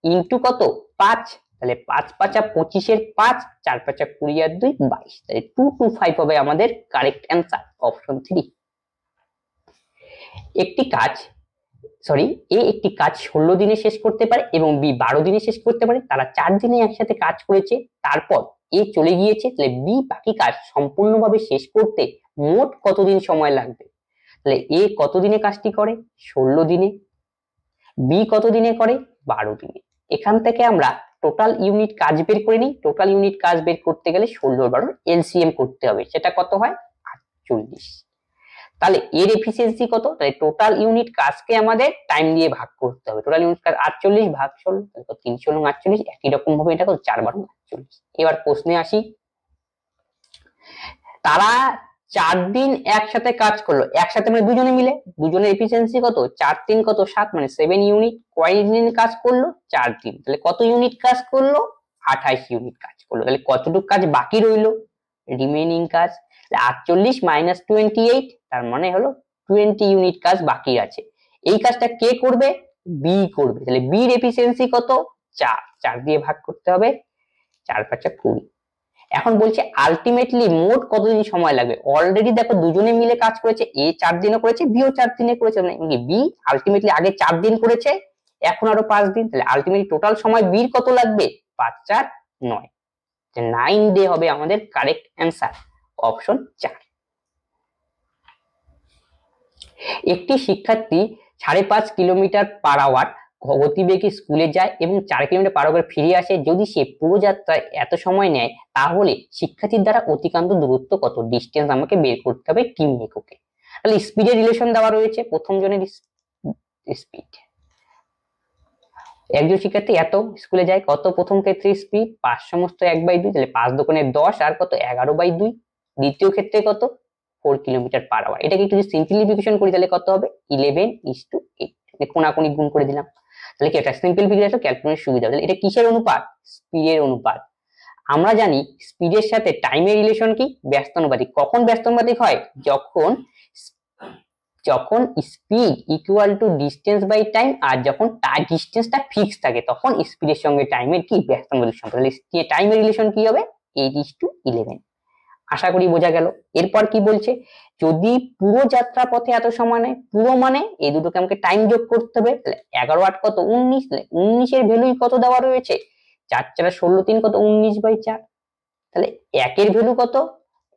ইন্টু কত, 5। তাহলে 5 5 25 5, 4 5 20 আর 2 22। তাহলে 225 হবে আমাদের কারেক্ট অ্যান্সার, অপশন 3। একটি কাজ একটি কাজ 16 দিনে শেষ করতে পারে এবং বি 12 দিনে শেষ করতে পারে। তারা 4 দিনে একসাথে কাজ করেছে, তারপর এ চলে গিয়েছে। তাহলে বি বাকি কাজ সম্পূর্ণভাবে শেষ করতে মোট কতদিন সময় লাগবে? তাহলে এ কত দিনে কাজটি করে, 16 দিনে। বি কত দিনে করে, 12 দিনে। এখান থেকে আমরা টোটাল ইউনিট কাজ বের করে নিই। টোটাল ইউনিট কাজ বের করতে গেলে 16 আর 12 এলসিএম করতে হবে, সেটা কত হয়, 48। তাহলে এর এফিসিয়েন্সি কত, তাহলে টোটাল ইউনিট কাজকে আমাদের টাইম দিয়ে ভাগ করতে হবে। টোটাল ইউনিট কাজ 48 ভাগ 16, তাহলে 348। একই রকম ভাবে এটা কত, 4×12 48। এবার প্রশ্নে আসি, তারা 4 দিন একসাথে কাজ করলো, একসাথে মানে দুজনে মিলে, দুজনের এফিসিয়েন্সি কত, 4 3 কত 7, মানে 7 ইউনিট। কয় দিন কাজ করলো, 4 দিন। তাহলে কত ইউনিট কাজ করলো, 28 ইউনিট কাজ করলো। তাহলে কতটুকু কাজ বাকি রইলো, রিমেইনিং কাজ। 48 মাইনাস 28, তার মানে হলো 20 ইউনিট কাজ বাকি আছে। এই কাজটা কে করবে, বি করবে। তাহলে বি এর এফিসিয়েন্সি কত, 4, 4 দিয়ে ভাগ করতে হবে, 4 5 20। এখন বলছে আলটিমেটলি মোট কতদিন সময় লাগবে। অলরেডি দেখো দুজনে মিলে কাজ করেছে, এ 4 দিনও করেছে, বিও 4 দিনে করেছে, মানে বি আলটিমেটলি আগে 4 দিন করেছে, এখন আরো 5 দিন। তাহলে আলটিমেটলি টোটাল সময় বির কত লাগবে, 5 4 9। 9 ডে হবে আমাদের কারেক্ট অ্যান্সার, অপশন 4। একটি শিক্ষার্থী 5.5 কিলোমিটার পার আওয়ার গতিবেগে স্কুলে যায় এবং 4 কিলোমিটার পার আওয়ার ফিরে আসে। যদি সে পুরো যাত্রায় এত সময় নেয়, তাহলে শিক্ষার্থীর দ্বারা অতিক্রান্ত দূরত্ব কত? ডিস্টেন্স আমাকে বের করতে হবে কিমি এককে। তাহলে স্পিডের রিলেশন দেওয়া রয়েছে, প্রথম জনের স্পিড, একজন শিক্ষার্থী এত স্কুলে যায়, কত প্রথম ক্ষেত্রে স্পিড 5 সমস্ত 1/2, তাহলে 5 দোকানে 10 আর কত 11/2। দ্বিতীয় ক্ষেত্রে কত, 4 কিলোমিটার পার আওয়ার। এটাকে একটু সিম্পলিফিকেশন করি তাহলে কত হবে, 11:8, মানে কোনাকুনি গুণ করে দিলাম। তাহলে কি এটা সিম্পলিফিকেশন ক্যালকুলেশন সুবিধা। তাহলে এটা কিসের অনুপাত, স্পিডের অনুপাত। আমরা জানি স্পিডের সাথে টাইমের রিলেশন কি, ব্যস্তানুপাতিক। কখন ব্যস্তানুপাতিক হয়, যখন speed equal to distance by time, আর যখন ডিস্টেন্সটা ফিক্স থাকে তখন স্পিডের সঙ্গে টাইমের কি ব্যস্তানুপাতিক সম্পর্ক। তাহলে টাইমের রিলেশন কি হবে, 8:11। আশা করি বোঝা গেল। এরপর কি বলছে, যদি পুরো যাত্রা পথে এত সময় নেয়, পুরো মানে এই দুটোকে আমাকে টাইম যোগ করতে হবে। তাহলে 11 8 কত 19, তাহলে 19 এর ভ্যালুই কত দেওয়া রয়েছে, 4 4 16 3 কত 19/4। তাহলে 1 এর ভ্যালু কত,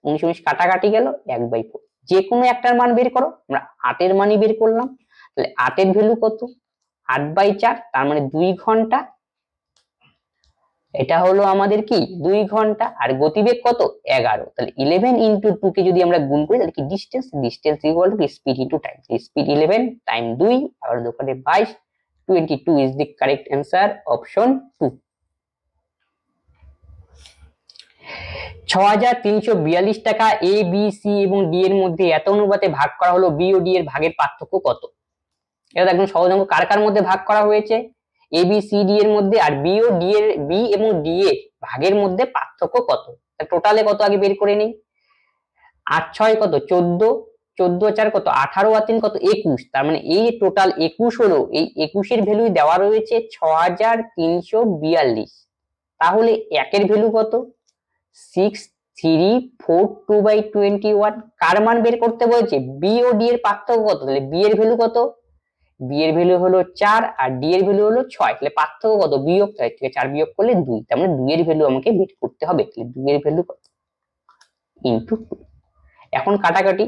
19 19 কাটাকাটি গেল 1/4। যে কোনো একটার মান বের করো, আমরা 8 এর মানই বের করলাম। তাহলে 8 এর ভ্যালু কত, 8/4, তার মানে 2 ঘন্টা। এটা হলো আমাদের কি 2 ঘন্টা। আর গতিবেগ কত, 11। তাহলে 11 ইন্টু 2 কে যদি আমরা গুণ করি তাহলে কি distance equal to speed into time. Speed 11 time 2, আর দোকানে 22, 22 is the correct answer, option 2। 6342 টাকা এ বি সি এবং ডি এর মধ্যে এত অনুপাতে ভাগ করা হলো, বি ও ডি এর ভাগের পার্থক্য কত? এটা একদম সহজ অঙ্ক। কার কার মধ্যে ভাগ করা হয়েছে, এ বি সি ডি এর মধ্যে, আর বি ও ডি এর, বি এবং ডি এর ভাগের মধ্যে পার্থক্য কত? টোটালে কত আগে বের করে নেই। 8 6 কত 14, 14 4 কত 18, আর 3 কত 21। তার মানে এই টোটাল 21 হলো, এই 21 এর ভ্যালু দেওয়া রয়েছে 6342। তাহলে একের ভ্যালু কত, 6342/21। কার মান বের করতে বলছে, বি ও ডি এর পার্থক্য কত? তাহলে বি এর ভ্যালু কত, বি এর ভ্যালু হলো 4 আর ডি এর ভ্যালু হলো 6। তাহলে পার্থক্য কত, বিয়োগ, তার থেকে 4 বিয়োগ করলে 2। তার মানে 2 এর ভ্যালু আমাকে বের করতে হবে। তাহলে 2 এর ভ্যালু কত, ইনটু 2। এখন কাটাকাটি,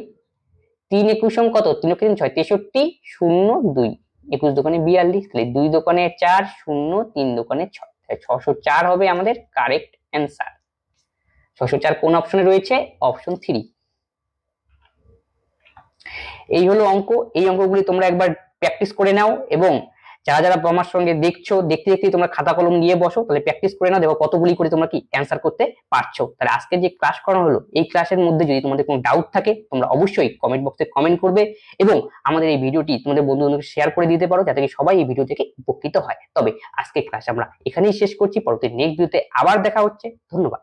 3 21 কত, 3 6 63 0 2, 21 দোকানে 42, তাহলে 2 দোকানে 4 0 3 দোকানে 6, তাহলে 604 হবে আমাদের কারেক্ট অ্যান্সার। 604 কোন অপশনে রয়েছে, অপশন 3। এই হলো অঙ্ক। এই অঙ্কগুলি তোমরা একবার প্র্যাকটিস করে নাও এবং যারা যারা আমার সঙ্গে দেখছো, দেখতে দেখতে তোমরা খাতা কলম নিয়ে বসো, তাহলে প্র্যাকটিস করে নাও, দেখো কতগুলি করে তোমরা কি অ্যান্সার করতে পারছো। তাহলে আজকে যে ক্লাস করানো হলো, এই ক্লাসের মধ্যে যদি তোমাদের কোনো ডাউট থাকে তোমরা অবশ্যই কমেন্ট বক্সে কমেন্ট করবে এবং আমাদের এই ভিডিওটি তোমাদের বন্ধু বান্ধবকে শেয়ার করে দিতে পারো, যাতে কি সবাই এই ভিডিও থেকে উপকৃত হয়। তবে আজকে ক্লাস আমরা এখানেই শেষ করছি, পরবর্তী নেক্সট ভিডিওতে আবার দেখা হচ্ছে। ধন্যবাদ।